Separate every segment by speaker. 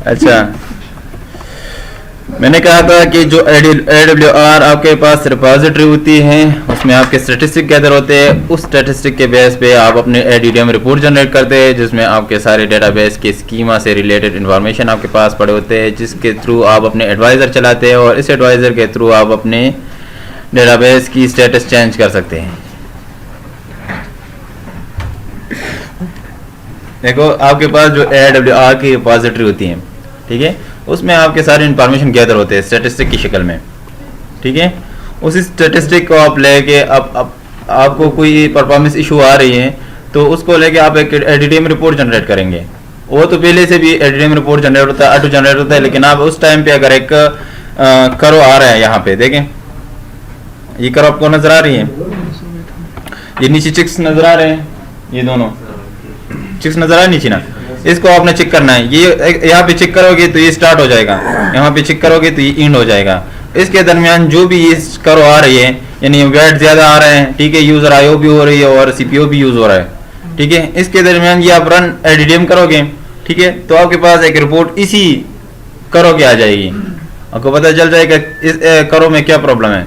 Speaker 1: अच्छा, मैंने कहा था कि जो AWR आपके पास रिपोजिटरी होती है उसमें आपके स्टैटिस्टिक गैदर होते हैं। उस स्टैटिस्टिक के बेस पे आप अपने ADDM रिपोर्ट जनरेट करते हैं जिसमें आपके सारे डेटाबेस के स्कीमा से रिलेटेड इन्फॉर्मेशन आपके पास पड़े होते हैं, जिसके थ्रू आप अपने एडवाइज़र चलाते हैं और इस एडवाइज़र के थ्रू आप अपने डेटाबेस की स्टेटस चेंज कर सकते हैं। देखो आपके पास जो AWR की रिपोजिटरी होती है, ठीक है, उसमें आपके सारे इंफॉर्मेशन गैदर होते हैं स्टैटिस्टिक की शक्ल में, ठीक है। उसी स्टैटिस्टिक को आप लेके अब आपको कोई परफॉर्मेंस इशू आ रही है तो उसको लेके आप एक ADDM रिपोर्ट जनरेट करेंगे। वो तो पहले से भी ADDM रिपोर्ट जनरेट होता है, ऑटो जनरेट होता है, लेकिन आप उस टाइम पे अगर एक करो आ रहा है, यहाँ पे देखें ये करो आपको नजर आ रही है, ये नीचे चिक्स नजर आ रहे हैं, ये दोनों चिक्स नजर आ रही नीचे ना, इसको आपने चेक करना है। ये यहाँ पे चेक करोगे तो ये स्टार्ट हो जाएगा, यहाँ पे चेक करोगे तो ये एंड हो जाएगा। इसके दरमियान जो भी ये करो आ रही है, यानी वेट ज्यादा आ रहे हैं, ठीक है, यूजर IO भी हो रही है और CPU भी यूज हो रहा है, ठीक है, इसके दरमियान ये आप रन ADDM करोगे, ठीक है, तो आपके पास एक रिपोर्ट इसी करो के आ जाएगी। आपको पता चल जाएगा इस करो में क्या प्रॉब्लम है,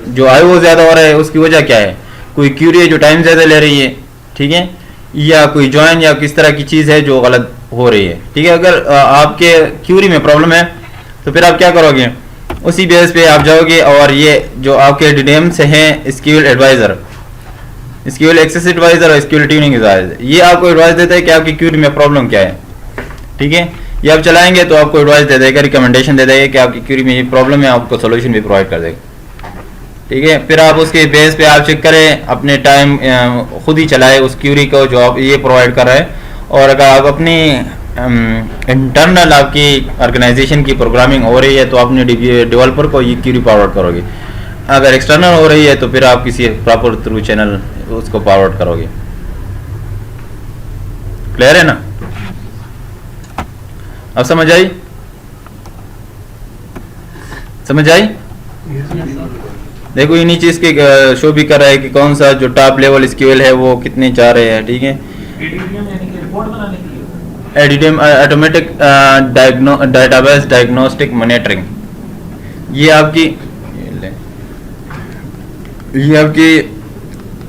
Speaker 1: जो IO ज्यादा हो रहा है उसकी वजह क्या है, कोई क्यूरी है जो टाइम ज्यादा ले रही है, ठीक है, या कोई ज्वाइन या किस तरह की चीज़ है जो गलत हो रही है, ठीक है। अगर आपके क्यूरी में प्रॉब्लम है तो फिर आप क्या करोगे, उसी बेस पे आप जाओगे और ये जो आपके ADDM से हैं SQL advisor, SQL access advisor और SQL ट्यूनिंग एडवाइज़र, ये आपको एडवाइस देता है कि आपकी क्यूरी में प्रॉब्लम क्या है, ठीक है। ये आप चलाएंगे तो आपको एडवाइस दे देगा, रिकमेंडेशन दे देगा कि आपकी क्यूरी में ये प्रॉब्लम है, आपको सोल्यूशन भी प्रोवाइड कर देगा, ठीक है। फिर आप उसके बेस पे आप चेक करें, अपने टाइम खुद ही चलाए उस क्यूरी को जो आप ये प्रोवाइड कर रहे हैं। और अगर आप अपनी इंटरनल आपकी ऑर्गेनाइजेशन की प्रोग्रामिंग हो रही है तो अपने डेवलपर को ये क्यूरी फॉरवर्ड करोगे। अगर एक्सटर्नल हो रही है तो फिर आप किसी प्रॉपर थ्रू चैनल उसको फॉरवर्ड करोगे। क्लियर है ना? अब समझ आई? समझ आई? देखो ये नीचे इसके शो भी कर रहा है कि कौन सा जो टॉप लेवल SQL है वो कितने चाह रहे हैं, ठीक है। ADDM automatic database diagnostic monitoring, ये आपकी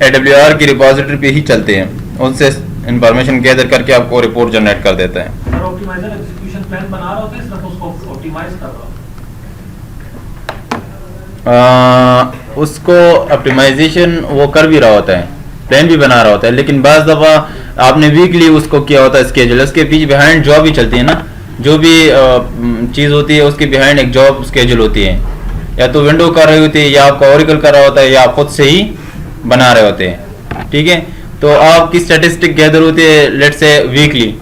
Speaker 1: AWR की रिपोजिटरी पे ही चलते हैं, उनसे इंफॉर्मेशन गैदर करके आपको रिपोर्ट जनरेट कर देता है।
Speaker 2: ऑप्टिमाइजर एग्जीक्यूशन प्लान बना रहा होता है, सिर्फ उसको ऑप्टिमाइज कर रहा होता है।
Speaker 1: उसको ऑप्टिमाइजेशन वो कर भी रहा होता है, प्लान भी बना रहा होता है, लेकिन बाज़ दफ़ा आपने वीकली उसको किया होता है स्केड्यूल, उसके पीछे बिहाइंड जॉब ही चलती है ना, जो भी चीज़ होती है उसके बिहाइंड एक जॉब स्केड्यूल होती है, या तो विंडो कर रही होती है या आपका ओरेकल कर रहा होता है या आप खुद से ही बना रहे होते हैं, ठीक है। तो आपकी स्टैटिस्टिक गैदर होती है लेट्स से वीकली,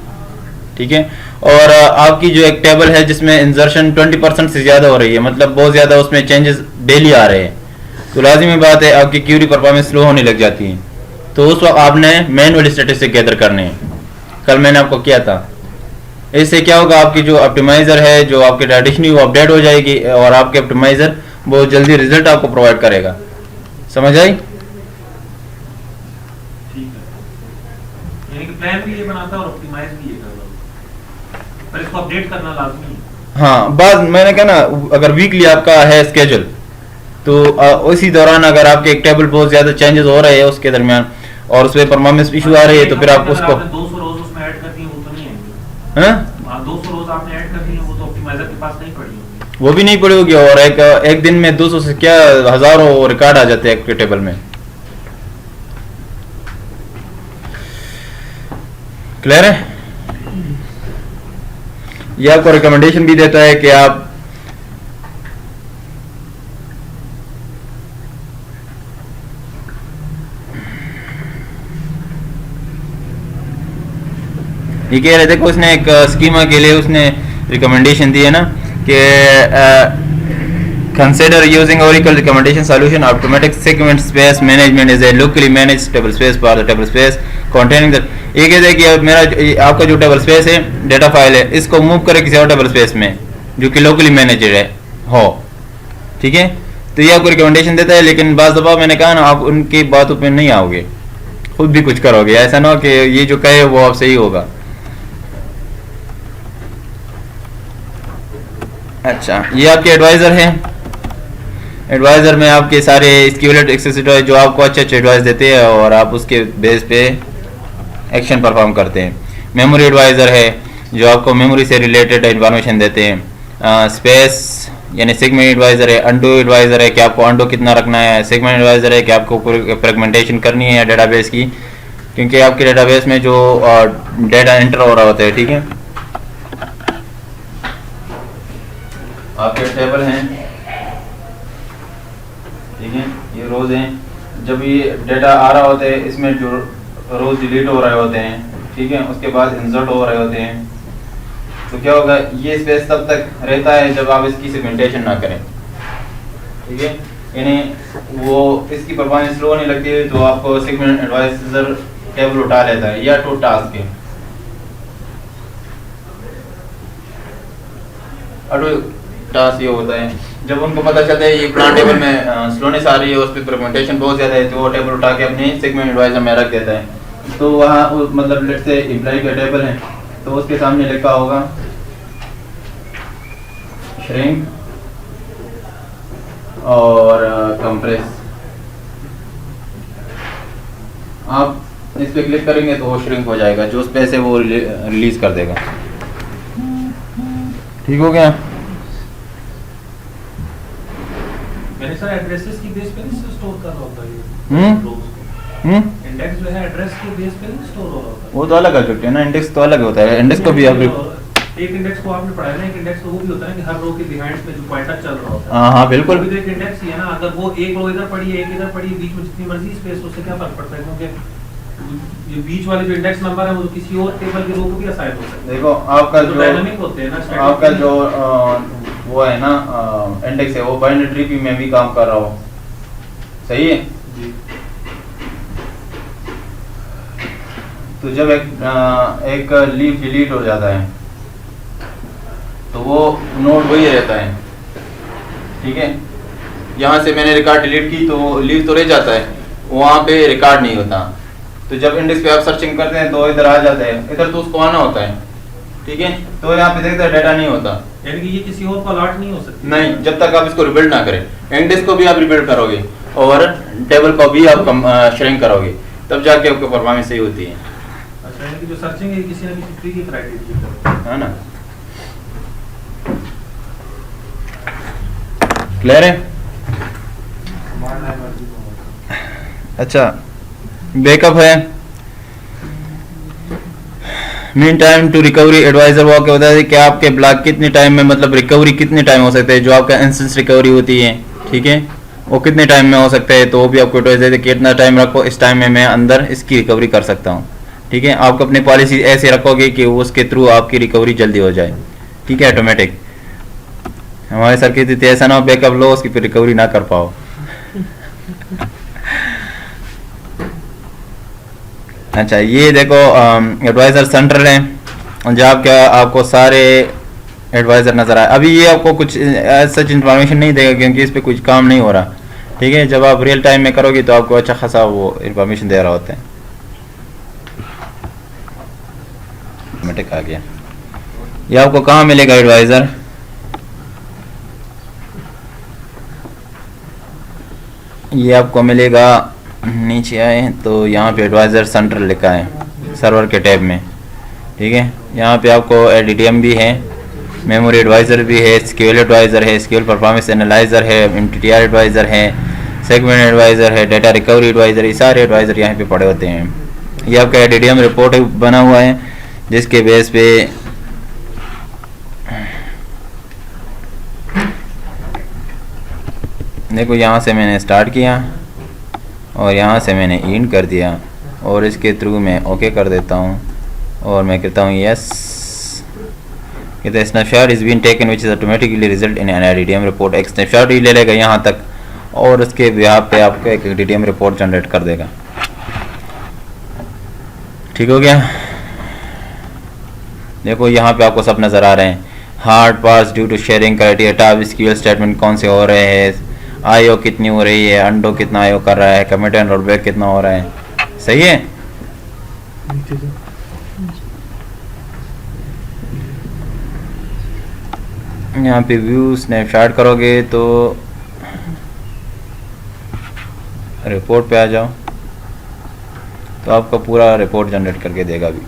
Speaker 1: ठीक है, और आपकी जो एक टेबल है जिसमें इंजर्शन 20% से ज़्यादा हो रही है, मतलब बहुत ज़्यादा उसमें चेंजेस डेली आ रहे हैं, तो लाजिमी बात है आपकी क्यूरी परफॉर्मेंस स्लो होने लग जाती है। तो उस वक्त आपने मैनुअल स्टैटिस्टिक गैदर करने हैं, कल मैंने आपको किया था। इससे क्या होगा, आपकी जो ऑप्टिमाइज़र है, जो आपकी डायरेक्शनी वो अपडेट हो जाएगी और आपके ऑप्टिमाइज़र बहुत जल्दी रिजल्ट आपको प्रोवाइड करेगा। समझ आई?
Speaker 2: प्लान भी ये बनाता है और ऑप्टिमाइज भी ये करता है, पर इसको अपडेट करना लाजमी है।
Speaker 1: हाँ, बाद मैंने कहा ना, अगर वीकली आपका है स्केड्यूल तो उसी दौरान अगर आपके एक टेबल बहुत ज्यादा चेंजेस हो रहे हैं उसके दरमियान और उसमें परफॉर्मेंस इशू आ रही है तो फिर आप उसको
Speaker 2: 200 रोज उसमें ऐड कर दिए वो तो नहीं आएंगे। हां 200 रोज आपने ऐड कर दिए वो तो ऑप्टिमाइजर के पास नहीं पड़ी होगी,
Speaker 1: वो भी नहीं पड़ी होगी, और एक दिन में 200 से क्या हजारों रिकॉर्ड आ जाते हैं एक टेबल में। क्लियर है? ये आपको रिकमेंडेशन भी देता है कि आप ये कह रहे थे कि उसने एक स्कीमा के लिए उसने रिकमेंडेशन दी है ना कि consider using Oracle recommendation solution automatic sequence space management is a locally managed table space for the table space containing the. ये कहते हैं कि मेरा आपका जो टेबल स्पेस है, डेटा फाइल है, इसको मूव करें किसी और टेबल स्पेस में जो कि लोकली मैनेजड है हो, ठीक है। तो ये आपको रिकमेंडेशन देता है, लेकिन बाज़ दफ़ा मैंने कहा ना आप उनकी बातों पे नहीं आओगे, खुद भी कुछ करोगे, ऐसा ना हो कि ये जो कहे वो आप सही होगा। अच्छा, ये आपके एडवाइज़र हैं। एडवाइज़र में आपके सारे स्क्यूलेट एक्सेसरीज जो आपको अच्छे अच्छे एडवाइस देते हैं और आप उसके बेस पे एक्शन परफॉर्म करते हैं। मेमोरी एडवाइज़र है जो आपको मेमोरी से रिलेटेड इंफॉर्मेशन देते हैं। स्पेस यानी सेगमेंट एडवाइज़र है। अंडो एडवाइज़र है कि आपको अंडो कितना रखना है। सेगमेंट एडवाइज़र है कि आपको फ्रेगमेंटेशन करनी है डेटाबेस की, क्योंकि आपके डेटाबेस में जो डेटा एंटर हो रहा होता है, ठीक है। आपके टेबल हैं, ठीक है, ये रोज़ हैं। जब ये डेटा आ रहा होता है इसमें जो रोज़ डिलीट हो रहे होते हैं, ठीक है, उसके बाद इंसर्ट हो रहे होते हैं, तो क्या होगा, ये स्पेस तब तक रहता है जब आप इसकी सेगमेंटेशन ना करें, ठीक है। यानी वो इसकी परफॉर्मेंस स्लो नहीं लगती है तो आपको सेगमेंट एडवाइज़र टेबल उठा लेता है, या टू टास्क है। टास्क ये होता है जब उनको पता चलता है ये प्लान टेबल में स्लोनेस आ रही है, उस पर फ्रेगमेंटेशन बहुत ज़्यादा है, तो वो टेबल उठा के अपने सेगमेंट एडवाइज़र में रख देता है। तो वहाँ मतलब लेट से एम्प्लॉय का टेबल है तो उसके सामने लिखा होगा श्रिंक और कंप्रेस। आप इस पे क्लिक करेंगे तो वो श्रिंक हो जाएगा, जो स्पेस है वो रिलीज कर देगा। ठीक हो गया।
Speaker 2: मैंने सर एड्रेसेस की बेस पे नहीं स्टोर कर रहा होता है, इंडेक्स जो है एड्रेस के बेस पे नहीं स्टोर हो रहा होता है।
Speaker 1: वो तो अलग है ना, इंडेक्स तो अलग होता है। इंडेक्स को भी आप
Speaker 2: एक इंडेक्स को आपने पढ़ाया ना, एक इंडेक्स तो वो भी होता है कि हर रो के बिहाइंड में जो पॉइंटर चल रहा होता है।
Speaker 1: हाँ बिल्कुल।
Speaker 2: भी तो एक इंडेक्स ही है ना, अगर वो एक रो इधर पड़ी है एक इधर पड़ी है, बीच में जितनी मर्जी स्पेस हो उससे क्या फर्क पड़ता है, क्योंकि ये बीच वाले जो इंडेक्स नंबर है वो तो किसी और टेबल के रो को भी असाइन हो सकता है।
Speaker 1: देखो आपका जो
Speaker 2: डायनामिक होते हैं ना,
Speaker 1: आपका जो वो है ना इंडेक्स है वो बाइनरी ट्री में भी काम कर रहा हो, सही है जी। तो जब एक लीफ डिलीट हो जाता है तो वो नोड वही रहता है, ठीक है। यहाँ से मैंने रिकॉर्ड डिलीट की तो लीफ तो रह जाता है, वहाँ पे रिकॉर्ड नहीं होता। तो जब इंडेक्स पे आप सर्चिंग करते हैं तो इधर आ जाता है, इधर तो उसको आना होता है, ठीक है। तो यहाँ पे देखते हैं डाटा नहीं होता,
Speaker 2: यानी कि ये किसी और को अलर्ट नहीं हो सकती
Speaker 1: नहीं, जब तक आप इसको रिबिल्ड ना करें। इंडेक्स को भी आप रिबिल्ड करोगे और टेबल को भी आप श्रिंक करोगे, तब जाके आपकी परफॉर्मेंस सही होती है।
Speaker 2: अच्छा, यानी कि जो सर्चिंग है किसी ना किसी ट्री की क्राइटेरिया
Speaker 1: है ना, क्लियर है। अच्छा, बैकअप है। Mean time to recovery advisor वो क्या होता है कि आपके ब्लॉक कितने टाइम में, मतलब रिकवरी कितने टाइम हो सकते हैं, जो आपका इंस्टेंस रिकवरी होती है, ठीक है, वो कितने टाइम में हो सकता है। तो वो भी आपको एडवाइस देते हैं कि इतना टाइम रखो, इस टाइम में मैं अंदर इसकी रिकवरी कर सकता हूँ, ठीक है। आप अपनी पॉलिसी ऐसे रखोगे कि उसके थ्रू आपकी रिकवरी जल्दी हो जाए, ठीक है, ऑटोमेटिक। हमारे सर की थी ऐसा ना हो बैकअप लो उसकी फिर रिकवरी ना कर पाओ। अच्छा, ये देखो एडवाइज़र सेंट्रल है जहाँ क्या आपको सारे एडवाइज़र नज़र आए। अभी ये आपको कुछ सच इंफॉर्मेशन नहीं देगा क्योंकि इस पर कुछ काम नहीं हो रहा, ठीक है। जब आप रियल टाइम में करोगे तो आपको अच्छा खासा वो इंफॉर्मेशन दे रहा होता है। ऑटोमेटिक आ गया। ये आपको कहाँ मिलेगा एडवाइज़र, ये आपको मिलेगा, नीचे आए तो यहाँ पे एडवाइज़र सेंट्रल लिखा है सर्वर के टैब में, ठीक है। यहाँ पे आपको एडीटीएम भी है, मेमोरी एडवाइज़र भी है, स्केल एडवाइज़र है, स्केल परफॉर्मेंस एनालाइज़र है, एमटीटीआर एडवाइज़र है, सेगमेंट एडवाइज़र है, डाटा रिकवरी एडवाइज़र, ये सारे एडवाइज़र यहाँ पे पड़े होते हैं। ये आपका एडीटीएम रिपोर्ट बना हुआ है जिसके बेस पे देखो यहाँ से मैंने स्टार्ट किया और यहाँ से मैंने इन कर दिया और इसके थ्रू मैं ओके कर देता हूँ और मैं कहता हूँ यस। कहते snapshot is been taken which is automatically result in an ADTM report. एक स्नैपशॉट ही ले लेगा यहाँ तक और उसके बिहार पे आपको एक एडीटीएम रिपोर्ट जनरेट कर देगा। ठीक हो गया। देखो यहाँ पे आपको सब नज़र आ रहे हैं। Hard pass due to sharing criteria, top SQL statement कौन से हो रहे हैं, आईओ कितनी हो रही है, अंडो कितना आईओ कर रहा है, कमिट एंड रोलबैक कितना हो रहा है, सही है। यहाँ पे व्यू स्नैपशॉट करोगे तो रिपोर्ट पे आ जाओ तो आपका पूरा रिपोर्ट जनरेट करके देगा अभी।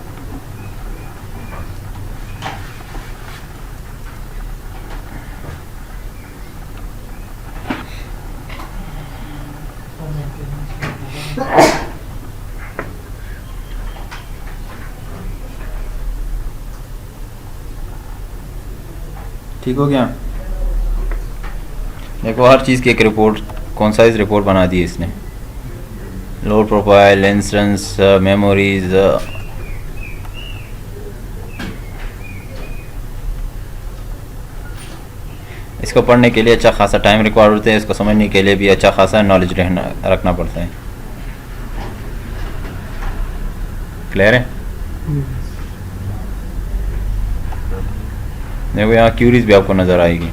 Speaker 1: ठीक हो गया। देखो हर चीज़ की एक रिपोर्ट कॉन्साइज रिपोर्ट बना दी है इसने। लोड प्रोफाइल, इंस्टेंस, मेमोरीज, इसको पढ़ने के लिए अच्छा खासा टाइम रिक्वायर होता है, इसको समझने के लिए भी अच्छा खासा नॉलेज रखना पड़ता है। क्लियर है? देखो यहाँ क्यूरीज भी आपको नज़र आएगी,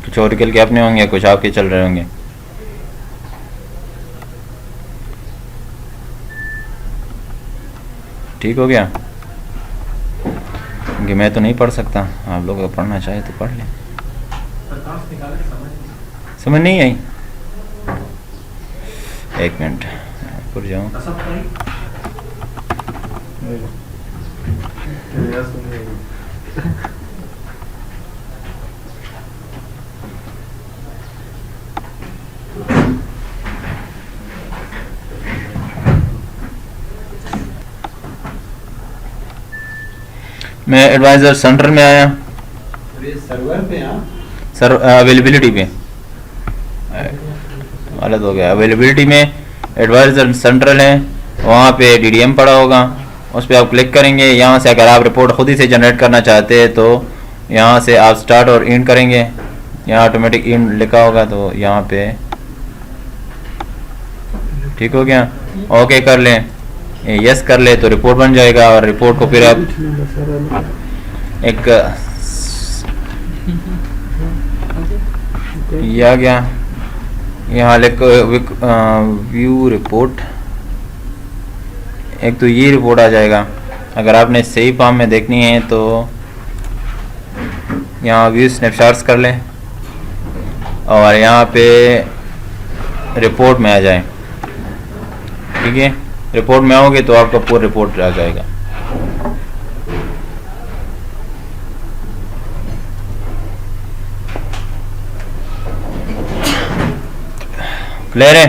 Speaker 1: कुछ ओरेकल के अपने होंगे, कुछ आपके चल रहे होंगे। ठीक हो गया? क्योंकि मैं तो नहीं पढ़ सकता, आप लोग अगर पढ़ना चाहे तो पढ़ लें। समझ नहीं आई? एक मिनट पर जाऊँ। मैं एडवाइजर सेंटर में आया,
Speaker 3: सर्वर पे
Speaker 1: सर अवेलेबिलिटी पे गलत हो गया। अवेलेबिलिटी में एडवाइजर सेंट्रल है, वहाँ पे डीडीएम पड़ा होगा, उस पर आप क्लिक करेंगे। यहाँ से अगर आप रिपोर्ट खुद ही से जनरेट करना चाहते हैं तो यहाँ से आप स्टार्ट और एंड करेंगे, यहाँ ऑटोमेटिक एंड लिखा होगा तो यहाँ पे ठीक हो गया। ओके कर लें, यस कर ले तो रिपोर्ट बन जाएगा और रिपोर्ट को फिर आप एक ये आ गया यहाँ लिख व्यू रिपोर्ट, एक तो ये रिपोर्ट आ जाएगा। अगर आपने सही फॉर्म में देखनी है तो यहाँ व्यू स्नैपशॉट्स कर लें और यहाँ पे रिपोर्ट में आ जाए। ठीक है, रिपोर्ट में आओगे तो आपका पूरा रिपोर्ट आ जाएगा। क्लियर है?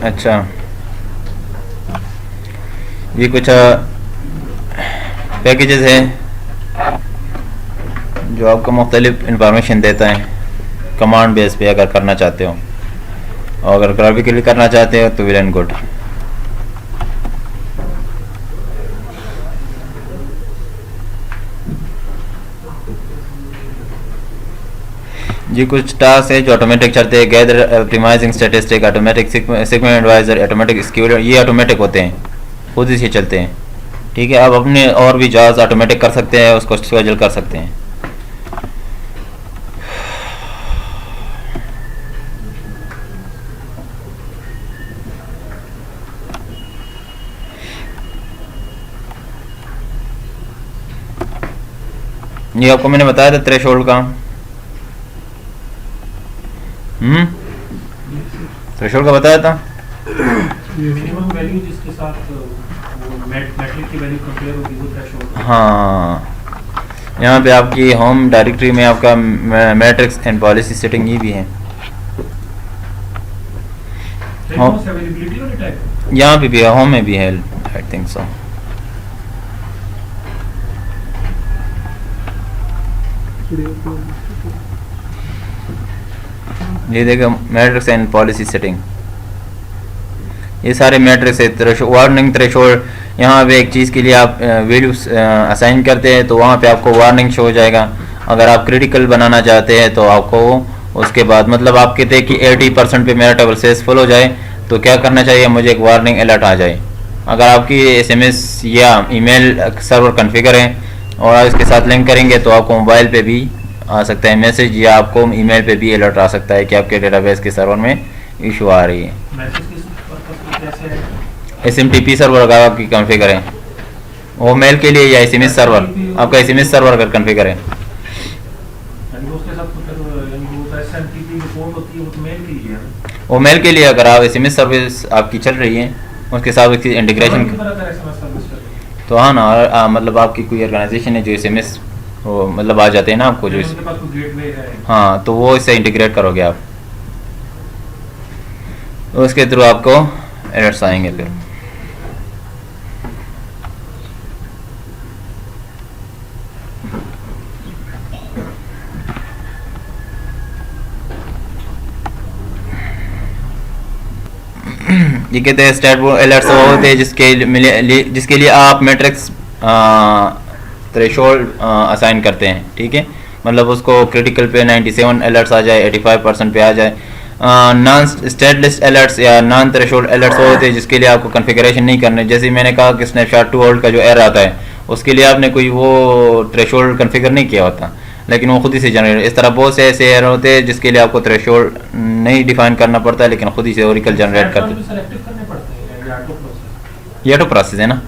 Speaker 1: अच्छा, ये कुछ पैकेजेस हैं जो आपको मुख्तलिफ इंफॉर्मेशन देता है कमांड बेस पे अगर करना चाहते हो, और अगर ग्राफिकली करना चाहते हो तो वेल एंड गुड। जी कुछ टास्क है जो ऑटोमेटिक चलते हैं, gather optimizing statistic, automatic segment advisor, automatic scheduler, ये ऑटोमेटिक होते हैं, खुद ही से चलते हैं। ठीक है, आप अपने और भी जॉब्स ऑटोमेटिक कर सकते हैं, उसको शेड्यूल कर सकते हैं। ये आपको मैंने बताया था थ्रेशोल्ड का, थ्रेशोल्ड का बताया था।
Speaker 2: मिनिमम वैल्यू जिसके साथ वो मैट्रिक की वैल्यू कंपेयर होगी वो थ्रेशोल्ड।
Speaker 1: हाँ, यहाँ पे आपकी होम डायरेक्टरी में आपका मैट्रिक्स एंड पॉलिसी सेटिंग ये भी है। यहाँ पे भी है, होम में भी है, आई थिंक सो। ये देखो मैट्रिक्स एंड पॉलिसी सेटिंग, ये सारे मैट्रिक्स है। वार्निंग थ्रेशोल्ड, यहाँ पे एक चीज़ के लिए आप वैल्यू असाइन करते हैं तो वहाँ पे आपको वार्निंग शो हो जाएगा। अगर आप क्रिटिकल बनाना चाहते हैं तो आपको उसके बाद मतलब आप कहते हैं कि 80% पे मेरा टेबल सक्सेसफुल हो जाए तो क्या करना चाहिए, मुझे एक वार्निंग अलर्ट आ जाए। अगर आपकी SMS या ईमेल सर्वर कॉन्फ़िगर है और इसके साथ लिंक करेंगे तो आपको मोबाइल पे भी आ सकता है मैसेज, या आपको ईमेल पे भी अलर्ट आ सकता है कि आपके डेटाबेस के सर्वर में इशू आ रही है।
Speaker 2: मैसेज किस पर्पस के कैसे है?
Speaker 1: SMTP सर्वर का आपकी कॉन्फ़िगर है, वो मेल के लिए या SMS सर्वर, आपका SMS सर्वर अगर कॉन्फ़िगर है।
Speaker 2: यानी कि उसके साथ यानी कि वो SMTP रिपोर्ट होती है वो तो मेल के लिए है ना?
Speaker 1: वो मेल के लिए अगर आप SMS सर्विस आपकी चल रही है उसके साथ उसकी इंटीग्रेशन,
Speaker 2: की तरह अगर SMS सर्विस चल रही है
Speaker 1: तो हाँ ना, मतलब आपकी कोई ऑर्गेनाइजेशन है जो SMS वो मतलब आ जाते हैं ना आपको जो
Speaker 2: उनके पास कोई गेटवे है।
Speaker 1: हाँ, तो वो इससे इंटीग्रेट करोगे आप, उसके थ्रू आपको एरर्स आएंगे फिर। ये कहते हैं स्टेट अलर्ट्स वो होते हैं जिसके लिए आप मैट्रिक्स थ्रेशोल्ड असाइन करते हैं, ठीक है। मतलब उसको क्रिटिकल पे 97 अलर्ट्स आ जाए, 85% पे आ जाए। नॉन स्टेट लिस्ट अलर्ट्स या नॉन थ्रेशोल्ड अलर्ट्स वो होते हैं जिसके लिए आपको कॉन्फ़िगरेशन नहीं करने, जैसे मैंने कहा कि स्नैपशॉट 2 होल्ड का जो एरर आता है उसके लिए आपने कोई वो थ्रेशोल्ड कॉन्फ़िगर नहीं किया होता, लेकिन वो खुद ही से जनरेट। इस तरह बहुत से ऐसे एरर होते हैं जिसके लिए आपको थ्रेशोल्ड नहीं डिफाइन करना पड़ता है, लेकिन खुद ही से ओरेकल जनरेट करते हैं।
Speaker 2: सेलेक्टिव करने पड़ते हैं या ऑटो प्रोसेस?
Speaker 1: ये ऑटो प्रोसेस है ना।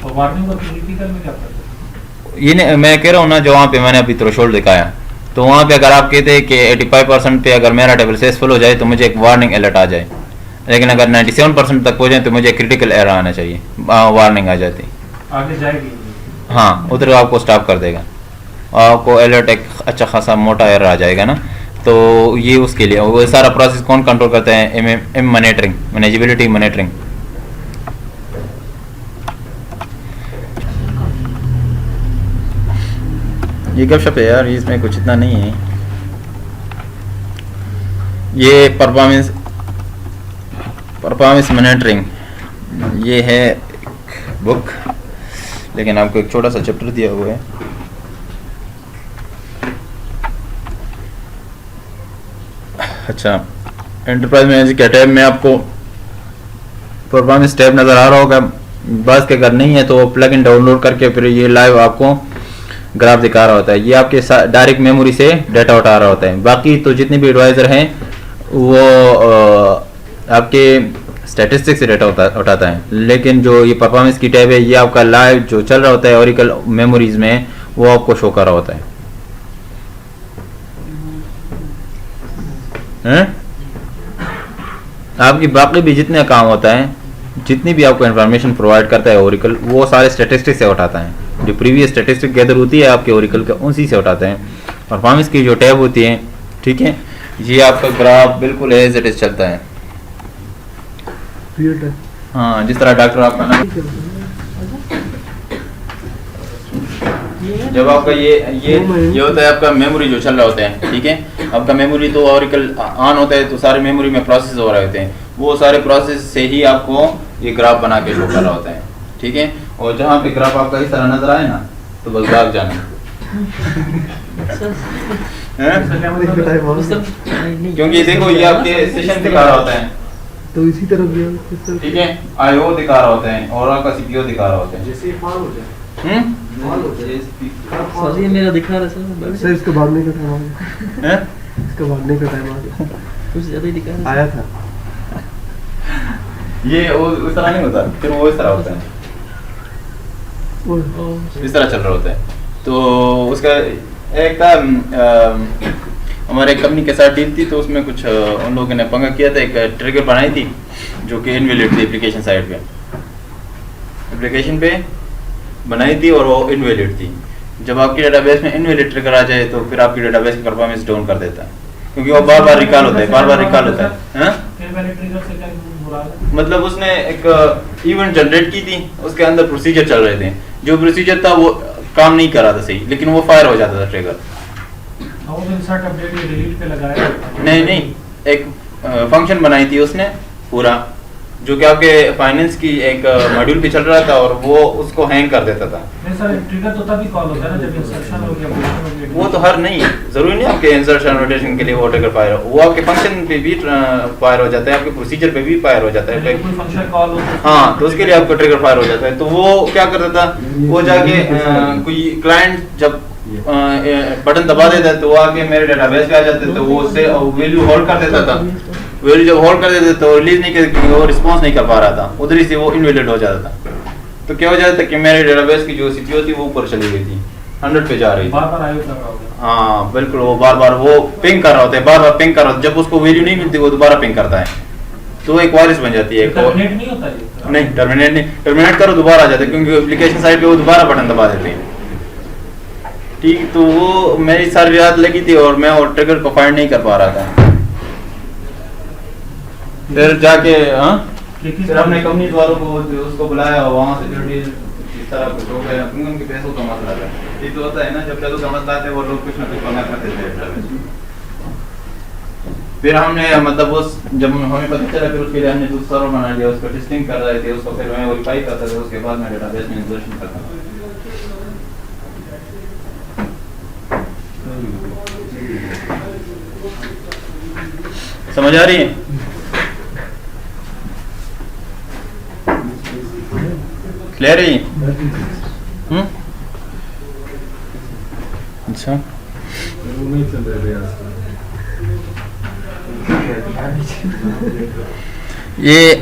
Speaker 2: और वार्निंग और क्रिटिकल में क्या करते हैं?
Speaker 1: ये नहीं, मैं कह रहा हूँ ना, जो वहाँ पे मैंने अभी थ्रेशोल्ड दिखाया, तो वहाँ पे अगर आप कहते हैं कि 85% पे अगर मेरा टेबल सक्सेसफुल हो जाए तो मुझे एक वार्निंग अलर्ट आ जाए, लेकिन अगर 97% तक हो जाए तो मुझे क्रिटिकल एरर आना चाहिए, वार्निंग आ जाती।
Speaker 2: आगे जाएगी?
Speaker 1: हाँ, उधर आपको स्टॉप कर देगा, आपको अलर्ट एक अच्छा खासा मोटा एरर आ जाएगा ना। तो ये उसके लिए वो सारा प्रोसेस कौन कंट्रोल करता है? M monitoring, manageability monitoring. ये गपशप है यार, इसमें कुछ इतना नहीं है। ये परफॉर्मेंस मॉनिटरिंग ये है बुक, लेकिन आपको एक छोटा सा चैप्टर दिया हुआ है। अच्छा, एंटरप्राइज मैनेजर के टैब में आपको परफॉर्मेंस टैब नज़र आ रहा होगा। बस के अगर नहीं है तो प्लग इन डाउनलोड करके फिर ये लाइव आपको ग्राफ दिखा रहा होता है। ये आपके डायरेक्ट मेमोरी से डाटा उठा रहा होता है। बाकी तो जितने भी एडवाइज़र हैं वो आपके स्टैटिस्टिक्स से डाटा उठाता है, लेकिन जो ये परफॉर्मेंस की टैब है ये आपका लाइव जो चल रहा होता है ओरेकल मेमोरीज में, वो आपको शो कर रहा होता है। आपकी बाकी भी जितने काम होता है, जितनी भी आपको इन्फॉर्मेशन प्रोवाइड करता है ओरेकल, वो सारे स्टैटिस्टिक्स से उठाता है। जो प्रीवियस स्टैटिस्टिक गैदर होती है आपके ओरेकल का, उसी से उठाते हैं। परफॉर्मेंस की जो टैब होती है, ठीक है, ये आपका ग्राफ बिल्कुल एज इट इज चलता है। हाँ, जिस तरह डॉक्टर आपका ना, जब आपका ये होता है आपका मेमोरी जो चल रहा होता है, ठीक है। आपका मेमोरी तो ओरेकल ऑन होता है तो सारे मेमोरी में प्रोसेस हो रहे होते हैं, वो सारे प्रोसेस से ही आपको ये ग्राफ बना के शो कर रहा होता है, ठीक है। और जहाँ पे ग्राफ आपका इस तरह नजर आए ना, तो बस भाग जाना। क्योंकि देखो ये आपके सेशन दिखा रहा होता है,
Speaker 4: तो इसी तरफ गया,
Speaker 1: ठीक है, IO दिखा रहा होता है और आपका CPU दिखा रहा होता है।
Speaker 3: जैसे फॉल हो जाए, फॉल हो जाए,
Speaker 4: सर ये मेरा दिखा रहा है सर, इसके भागने का टाइम आ गया,
Speaker 1: हैं?
Speaker 4: इसके भागने का टाइम आ गया,
Speaker 5: कुछ ज्यादा ही दिखा रहा है।
Speaker 4: आया था।
Speaker 1: ये वो उस तरह नहीं होता, फिर वो इस तरह होता है, इस तरह चल रहा होता है। तो उसका एक था हमारे कंपनी के साथ डील थी, तो उसमें कुछ उन लोगों ने पंगा किया था, एक ट्रिगर बनाई थी जो कि इनवैलिड थी एप्लीकेशन साइड पे, एप्लीकेशन पे बनाई थी और वो इनवैलिड थी। जब आपकी डेटाबेस में इनवैलिड ट्रिगर आ जाए तो फिर आपकी डेटाबेस की परफॉर्मेंस डाउन कर देता है, क्योंकि वो बार बार रिकॉल होता है, बार बार रिकॉल होता है। हाँ? मतलब उसने एक इवेंट जनरेट की थी, उसके अंदर प्रोसीजर चल रहे थे, जो प्रोसीजर था वो काम नहीं कर रहा था सही, लेकिन वो फायर हो जाता था ट्रिगर। नहीं, एक फंक्शन बनाई थी उसने पूरा, जो कि आपके फाइनेंस की एक मॉड्यूल पे चल रहा था और वो उसको हैंग कर देता था।
Speaker 2: ट्रिगर तो तभी कॉल होता है ना जब इंसर्शन हो गया, पोजीशन हो गया।
Speaker 1: वो तो हर नहीं, जरूरी नहीं आपके इंसर्शन रोटेशन के लिए वो ट्रिगर फायर हो, वो आपके फंक्शन पे भी फायर हो जाता है, आपके प्रोसीजर पे भी फायर हो जाता है।
Speaker 2: कोई फंक्शन कॉल हो
Speaker 1: हाँ, तो उसके लिए आपका ट्रिगर फायर हो जाता है। तो वो क्या करता था, वो जाके कोई क्लाइंट जब बटन दबा देता तो वो आके मेरे डेटाबेस पे आ जाते, तो वो उससे वैल्यू होल्ड कर देता था। वैल्यू जब होल्ड कर देते तो रिलीज नहीं कर, वो रिस्पॉन्स नहीं कर पा रहा था, उधर ही से वो इनवैलिड हो जाता था। तो क्या हो जाता था कि मेरे डेटाबेस की जो सीपीयू थी वो ऊपर चली गई थी, 100 पे जा रही थी।
Speaker 2: बार-बार आईओ कर रहा होगा।
Speaker 1: हाँ बिल्कुल, वो बार बार वो पिंग कर रहा होता है, बार बार पिंग कर रहा होता है। जब उसको वैल्यू नहीं मिलती वो दोबारा पिंग करता है, तो एक वायरस बन जाती है।
Speaker 2: टर्मिनेट नहीं होता ये?
Speaker 1: नहीं, टर्मिनेट नहीं, टर्मिनेट करो दोबारा आ जाता है, क्योंकि एप्लीकेशन साइड पे वो दोबारा बटन दबा देते हैं। ठीक, तो वो मेरी सारी रात लगी थी और मैं और ट्रिगर को फाइंड नहीं कर पा रहा था। फिर जाके फिर हमने कंपनी वालों को उसको बुलाया और वहाँ से इस तरह कुछ हो गया, क्योंकि उनके पैसों का मसला है। ये तो होता है ना, जब पैसों का मसला आता है वो लोग कुछ ना कुछ पंगा कर देते हैं। फिर हमने मतलब उस जब हमें पता चला, फिर उसके लिए हमने दूसरा सर्वर बना लिया, उसको टेस्टिंग कर रहे थे, उसको फिर मैं वेरीफाई करता था, उसके बाद मैं डेटाबेस में इंसर्शन करता था। समझ आ रही है? क्लियर है? अच्छा, ये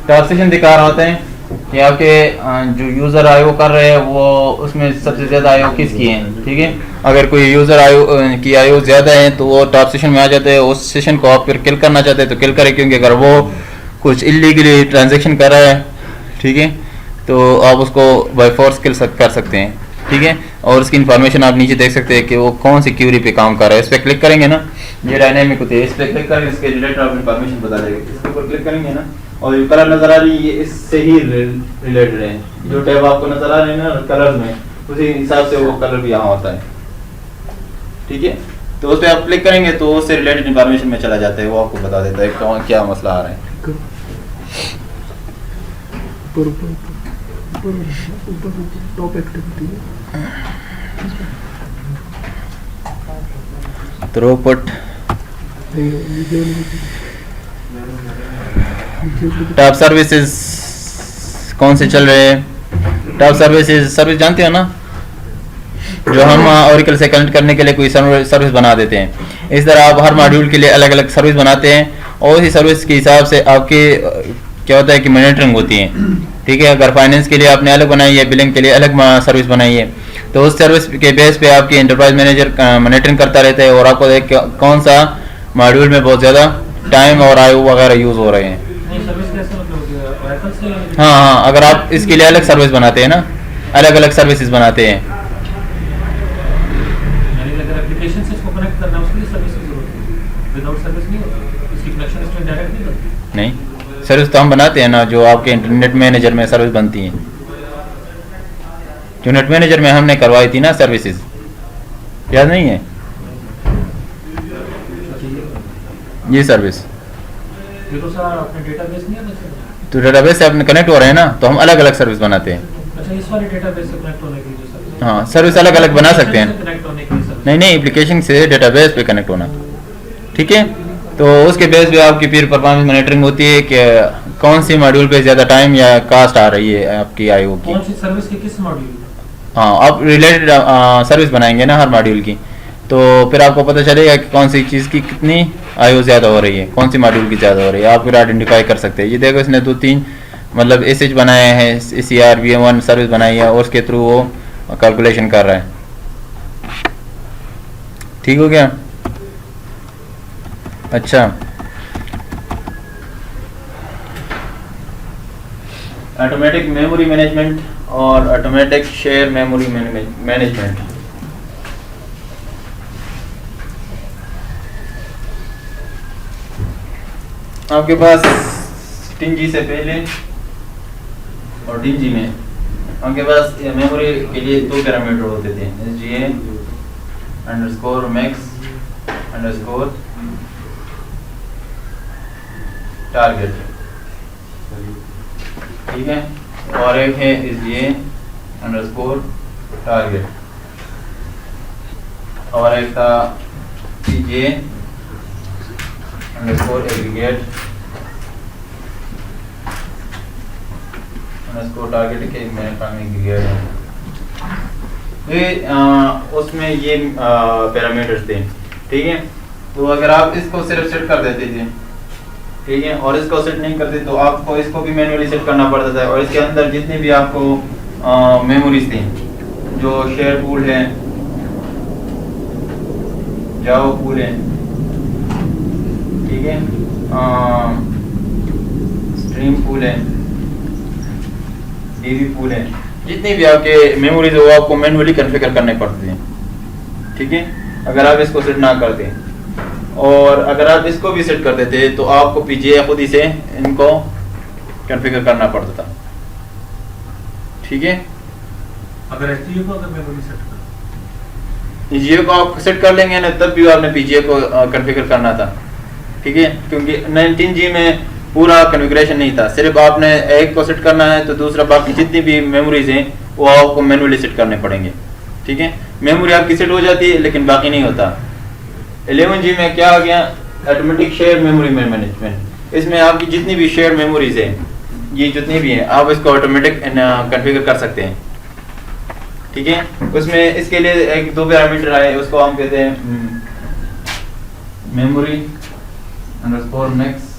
Speaker 1: ट्रांसलेशन दिखा रहे होते हैं कि आपके जो यूज़र आईओ कर रहे हैं वो उसमें सबसे ज़्यादा आईओ किसकी है। ठीक है, अगर कोई यूज़र आईओ की आईओ ज़्यादा है तो वो टॉप सेशन में आ जाते हैं। उस सेशन को आप फिर किल करना चाहते हैं तो किल करें, क्योंकि अगर वो कुछ इलीगली ट्रांजेक्शन कर रहा है, ठीक है, तो आप उसको बाय फोर्स किल कर सकते हैं। ठीक है, और उसकी इन्फॉर्मेशन आप नीचे देख सकते हैं कि वो कौन सी क्यूरी पे काम कर रहा है। इस पर क्लिक करेंगे ना, ये डायनेमिक होती है, इस पर क्लिक करेंगे, इसके रिलेटेड आप इन्फॉर्मेशन बता देगा। इसके ऊपर क्लिक करेंगे ना, और जो कलर नजर आ रही है ये इससे ही रिलेटेड है। जो टैब आपको नजर आ रहे हैं ना कलर में, उसी हिसाब से वो कलर भी यहाँ होता है। ठीक है, तो उस पर आप क्लिक करेंगे तो उससे रिलेटेड इन्फॉर्मेशन में चला जाता है, वो आपको बता देता है क्या मसला आ रहा है।
Speaker 4: Top activity
Speaker 1: throughput, top services कौन से चल रहे हैं। टॉप सर्विस जानते हो ना, जो हम ओरेकल से कनेक्ट करने के लिए कोई सर्विस बना देते हैं। इस तरह आप हर मॉड्यूल के लिए अलग अलग सर्विस बनाते हैं और उसी सर्विस के हिसाब से आपके क्या होता है कि मॉनिटरिंग होती है। ठीक है, अगर फाइनेंस के लिए आपने अलग बनाई है, बिलिंग के लिए अलग सर्विस बनाई है, तो उस सर्विस के बेस पे आपकी एंटरप्राइज मैनेजर मॉनिटरिंग करता रहता है और आपको देख कौन सा मॉड्यूल में बहुत ज़्यादा टाइम और आयु वगैरह यूज़ हो रहे हैं। हाँ, अगर आप इसके लिए अलग सर्विस बनाते हैं ना, अलग अलग सर्विसेज बनाते हैं, नहीं सर्विस तो हम बनाते हैं ना, जो आपके इंटरनेट मैनेजर में सर्विस बनती हैं, जो नेट मैनेजर में हमने करवाई थी ना सर्विसेज, याद नहीं है ये सर्विस? तो डेटाबेस से अपने कनेक्ट हो रहे हैं ना, तो हम अलग अलग सर्विस बनाते हैं।
Speaker 2: अच्छा, इस वाले डेटाबेस से कनेक्ट होने के लिए जो सर्विस,
Speaker 1: हाँ, सर्विस अलग अलग बना सकते हैं।
Speaker 2: कनेक्ट होने के लिए सर्विस,
Speaker 1: नहीं, एप्लीकेशन से डेटाबेस पे कनेक्ट होना। ठीक है, तो उसके बेस पे आपकी फिर परफॉर्मेंस मॉनिटरिंग होती है कि कौन सी मॉड्यूल पे ज़्यादा टाइम या कास्ट आ रही है आपकी आईओ की।
Speaker 2: कौन सी सर्विस के किस मॉड्यूल।
Speaker 1: हाँ, आप रिलेटेड सर्विस बनाएंगे ना हर मॉड्यूल की, तो फिर आपको पता चलेगा कि कौन सी चीज़ की कितनी आयु ज़्यादा हो रही है, कौन सी मॉड्यूल की ज़्यादा हो रही है, आप फिर आइडेंटिफाई कर सकते हैं। ये देखो, इसने 2-3 मतलब SH बनाए हैं, ACR VM1 सर्विस बनाई है और उसके थ्रू वो कैलकुलेशन कर रहा है। ठीक हो गया? अच्छा, ऑटोमेटिक मेमोरी मैनेजमेंट और ऑटोमेटिक शेयर मेमोरी मैनेजमेंट। आपके पास टिंजी से पहले और टिंजी में आपके पास मेमोरी के लिए 2 पैरामीटर होते थे, SGA underscore max underscore target. ठीक है, और एक है SGA अंडरस्कोर टारगेट, और एक था CGA underscore aggregate underscore target के मेरे ख्याल में गिर गया ये उसमें ये पैरामीटर्स थे, ठीक है। तो अगर आप इसको सिर्फ सेट कर देते थे, ठीक है, और इसको सेट नहीं करते तो आपको इसको भी मैन्युअली सेट करना पड़ता था। और इसके अंदर जितनी भी आपको मेमोरीज थी, जो शेयर पूल है, जावा पूल है, ठीक है, स्ट्रीम पूल है, डीबी पूल है, जितनी भी आपके मेमोरीज वो आपको मैन्युअली कॉन्फ़िगर करने पड़ते हैं, ठीक है, अगर आप इसको सेट ना करते। और अगर आप इसको भी सेट कर देते तो आपको पीजीए खुद ही से इनको कॉन्फ़िगर करना पड़ता था, ठीक है।
Speaker 2: अगर एचडीए को अगर मेमोरी सेट कर
Speaker 1: पीजीए को आप सेट कर लेंगे ना, तब भी आपने पीजीए को कॉन्फ़िगर करना था, ठीक है, क्योंकि 19G में पूरा कॉन्फ़िगरेशन नहीं था, सिर्फ आपने एक को सेट करना है तो दूसरा बाकी जितनी भी मेमोरीज हैं वो आपको मैन्युअली सेट करने पड़ेंगे, ठीक है। मेमोरी आपकी सेट हो जाती है लेकिन बाकी नहीं होता। 11G में क्या आ गया, ऑटोमेटिक शेयर मेमोरी मैनेजमेंट। इसमें आपकी जितनी भी शेयर मेमोरीज हैं, ये जितनी भी हैं, आप इसको ऑटोमेटिक कॉन्फ़िगर कर सकते हैं, ठीक है। उसमें इसके लिए एक दो पैरामीटर आए, उसको हम कहते हैं memory underscore max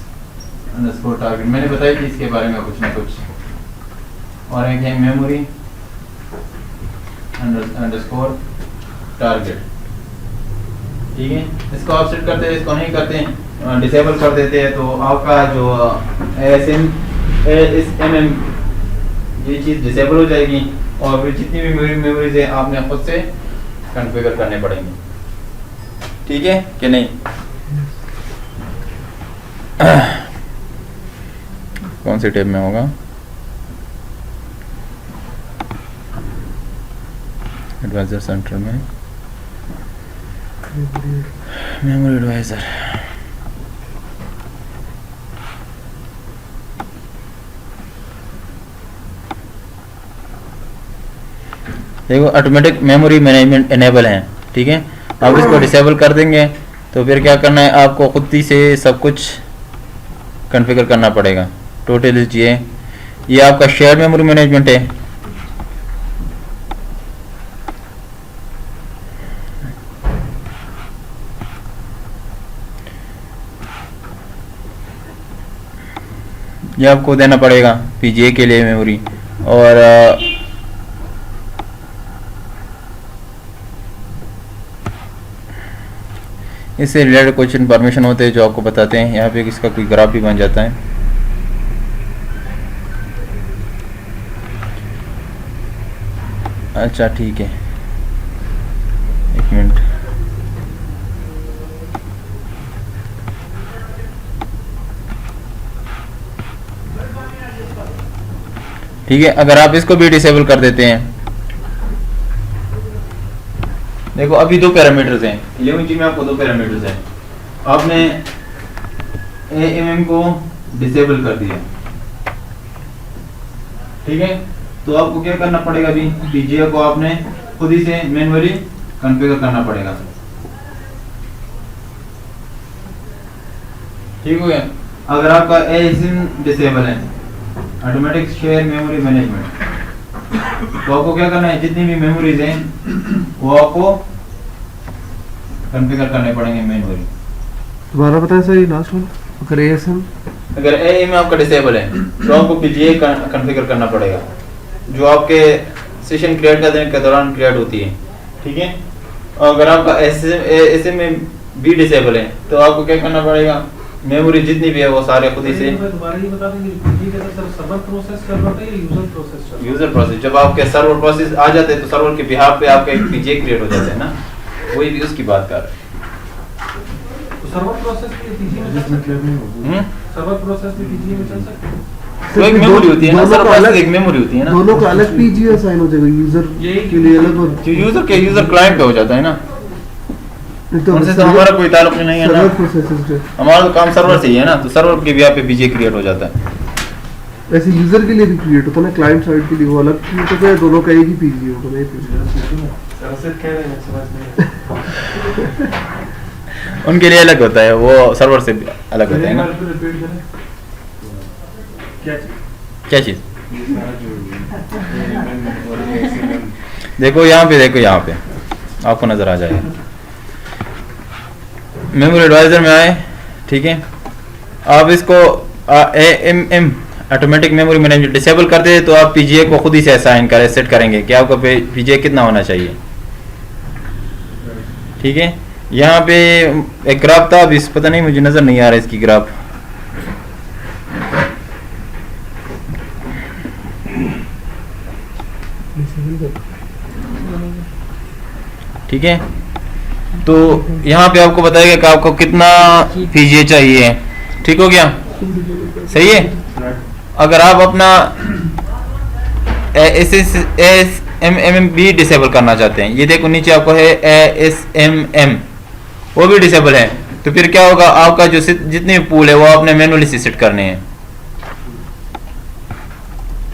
Speaker 1: underscore target. मैंने बताया कि इसके बारे में कुछ ना कुछ, और एक है मेमोरी अंडरस्कोर टारगेट, ठीक है। इसको आप सेट करते हैं, इसको नहीं करते हैं, डिसेबल कर देते हैं, तो आपका जो ASM ये चीज़ डिसेबल हो जाएगी और फिर जितनी भी मेमोरीज है आपने खुद से कॉन्फ़िगर करने पड़ेंगे, ठीक है कि नहीं। कौन से टैब में होगा, एडवाइजर सेंटर में, मेमोरी एडवाइजर। देखो ऑटोमेटिक मेमोरी मैनेजमेंट इनेबल है, ठीक है। आप इसको डिसेबल कर देंगे तो फिर क्या करना है, आपको खुद ही से सब कुछ कॉन्फ़िगर करना पड़ेगा। टोटल ये आपका शेयर मेमोरी मैनेजमेंट है, ये आपको देना पड़ेगा पीजीए के लिए मेमोरी। और इससे रिलेटेड कुछ इन्फॉर्मेशन होते हैं जो आपको बताते हैं। यहाँ पे इसका कोई ग्राफ भी बन जाता है। अच्छा ठीक है, एक मिनट। ठीक है, अगर आप इसको भी डिसेबल कर देते हैं, देखो अभी दो पैरामीटर्स हैं 11G में, आपको दो पैरामीटर्स हैं। आपने AMM को डिसेबल कर दिया, ठीक है, तो आपको क्या करना पड़ेगा, अभी पीजीए को आपने खुद ही से मैन्युअली कॉन्फ़िगर करना पड़ेगा, ठीक हो गया। अगर आपका ASM डिसेबल है, ऑटोमेटिक शेयर मेमोरी मैनेजमेंट, तो आपको क्या करना है, जितनी भी मेमोरीज हैं वो आपको कॉन्फ़िगर करने पड़ेंगे मैन्युअली।
Speaker 4: दोबारा बताएं सर ये लास्ट वाला। अगर ASM,
Speaker 1: अगर AMM आपका डिसेबल है तो आपको पीजीए कॉन्फ़िगर करना पड़ेगा, जो आपके सेशन क्रिएट करने के दौरान क्रिएट होती है, ठीक है। अगर आपका ASM में भी डिसेबल है तो आपको क्या करना पड़ेगा, मेमोरी जितनी भी है वो सारे खुद ही से।
Speaker 2: दोबारा ये बता देंगे पीजी के अंदर सर्वर प्रोसेस चल रहा है या यूजर प्रोसेस चल रहा है?
Speaker 1: यूजर प्रोसेस, जब आपके सर्वर प्रोसेस आ जाते हैं तो सर्वर के बिहाफ पे आपका एक पीजीए क्रिएट हो जाता है ना, वही भी उसकी बात कर रहे हैं।
Speaker 2: तो सर्वर प्रोसेस भी पीजी में चल सकता है? सर्वर प्रोसेस भी पीजी में चल सकता है?
Speaker 1: तो एक मेमोरी होती है ना, सर्वर प्रोसेस एक मेमोरी होती है ना,
Speaker 4: दोनों का अलग पीजीए असाइन हो जाएगा, यूजर के लिए अलग और
Speaker 1: जो यूजर क्लाइंट पे हो जाता है ना, उनसे तो हमारा कोई ताल्लुक नहीं है ना,
Speaker 4: सर्वर प्रोसेसेस
Speaker 1: हमारा तो काम सर्वर से ही है ना, तो सर्वर के भी आप पे पीजीए क्रिएट हो जाता है।
Speaker 4: ऐसे यूजर के लिए भी क्रिएट होता है ना, क्लाइंट साइड के लिए वो अलग क्रिएट होता है, दोनों का एक ही पीजीए होता है।
Speaker 1: उनके लिए अलग होता है, वो सर्वर से अलग होता है ना। क्या चीज? देखो यहाँ पे, देखो यहाँ पे आपको नजर आ जाएगा। मेमोरी एडवाइजर में आए, ठीक है, आप इसको AMM automatic memory management disable कर दे तो आप पीजीए को खुद ही से असाइन करें, सेट करेंगे कि आपका पीजीए कितना होना चाहिए। ठीक है, यहाँ पे एक ग्राफ था, अभी पता नहीं मुझे नजर नहीं आ रहा इसकी ग्राफ। ठीक है, तो यहाँ पे आपको बताएगा कि आपको कितना पीजीए चाहिए। ठीक हो गया, सही है। अगर आप अपना ASMM भी डिसेबल करना चाहते हैं, ये देखो नीचे आपको है ASMM, वो भी डिसेबल है, तो फिर क्या होगा, आपका जो जितने पूल है वो आपने मैनुअली से सेट करने हैं।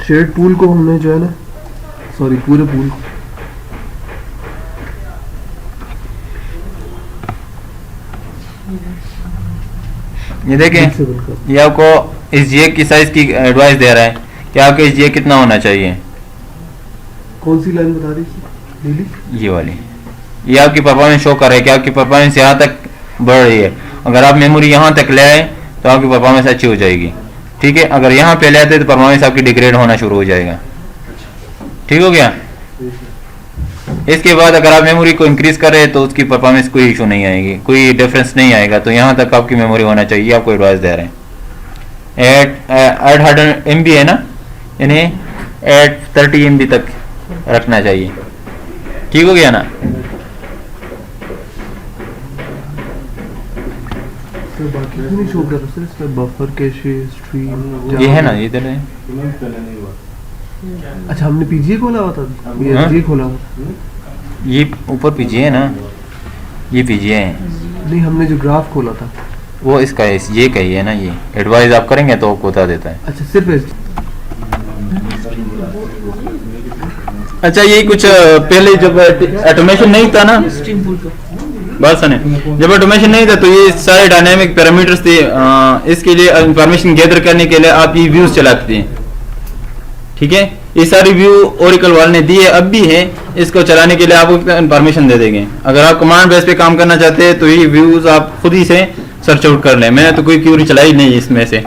Speaker 4: शेयर्ड पूल को हमने जो है ना, सॉरी पूरे पूल को
Speaker 1: ये देखें, ये आपको एसजीए की साइज की एडवाइस दे रहा है कि आपका एसजीए कितना होना चाहिए।
Speaker 4: कौन सी लाइन बता रही थी नीली?
Speaker 1: ये वाली, ये आपकी परफॉर्मेंस शो कर रहा है कि आपकी परफॉर्मेंस यहाँ तक बढ़ रही है। अगर आप मेमोरी यहाँ तक ले आए तो आपकी परफॉर्मेंस अच्छी हो जाएगी। ठीक है, अगर यहाँ पे ले आते तो परफॉर्मेंस आपकी डिग्रेड होना शुरू हो जाएगा। ठीक हो गया। इसके बाद अगर आप मेमोरी को इंक्रीज कर रहे हैं तो उसकी परफॉर्मेंस कोई इशू नहीं आएगी, कोई डिफरेंस नहीं आएगा। तो यहाँ तक आपकी मेमोरी होना चाहिए, आपको एडवाइस दे रहे हैं। 800 MB है ना, यानी 830 MB तक रखना चाहिए। ठीक हो गया ना।
Speaker 4: तो बाकी नहीं शो कर रहा इसमें बफर कैशे स्ट्रीम
Speaker 1: ये है ना, ये इधर है।
Speaker 4: अच्छा, हमने पीजीए खोला हुआ था, ये
Speaker 1: हाँ?
Speaker 4: एसजी खोला हुआ।
Speaker 1: ये ऊपर पीजीए है ना, ये पीजीए है।
Speaker 4: नहीं, हमने जो ग्राफ खोला था
Speaker 1: वो इसका है, ये का ही है ना। ये एडवाइस आप करेंगे तो आपको बता देता है।
Speaker 4: अच्छा, सिर्फ एसजी।
Speaker 1: अच्छा, ये कुछ पहले जब ऑटोमेशन नहीं था ना, बात सुने, जब ऑटोमेशन नहीं था तो ये सारे डायनामिक पैरामीटर्स थे। इसके लिए इंफॉर्मेशन गैदर करने के लिए आप ये व्यूज चलाते हैं। ठीक है, ये सारी व्यू ओरेकल वाले ने दी है, अब भी है। इसको चलाने के लिए आपको इंफॉर्मेशन दे देंगे। अगर आप कमांड बेस पे काम करना चाहते हैं तो ये व्यूज आप खुद ही से सर्च आउट कर लें। मैंने तो कोई क्यूरी चलाई नहीं इसमें से।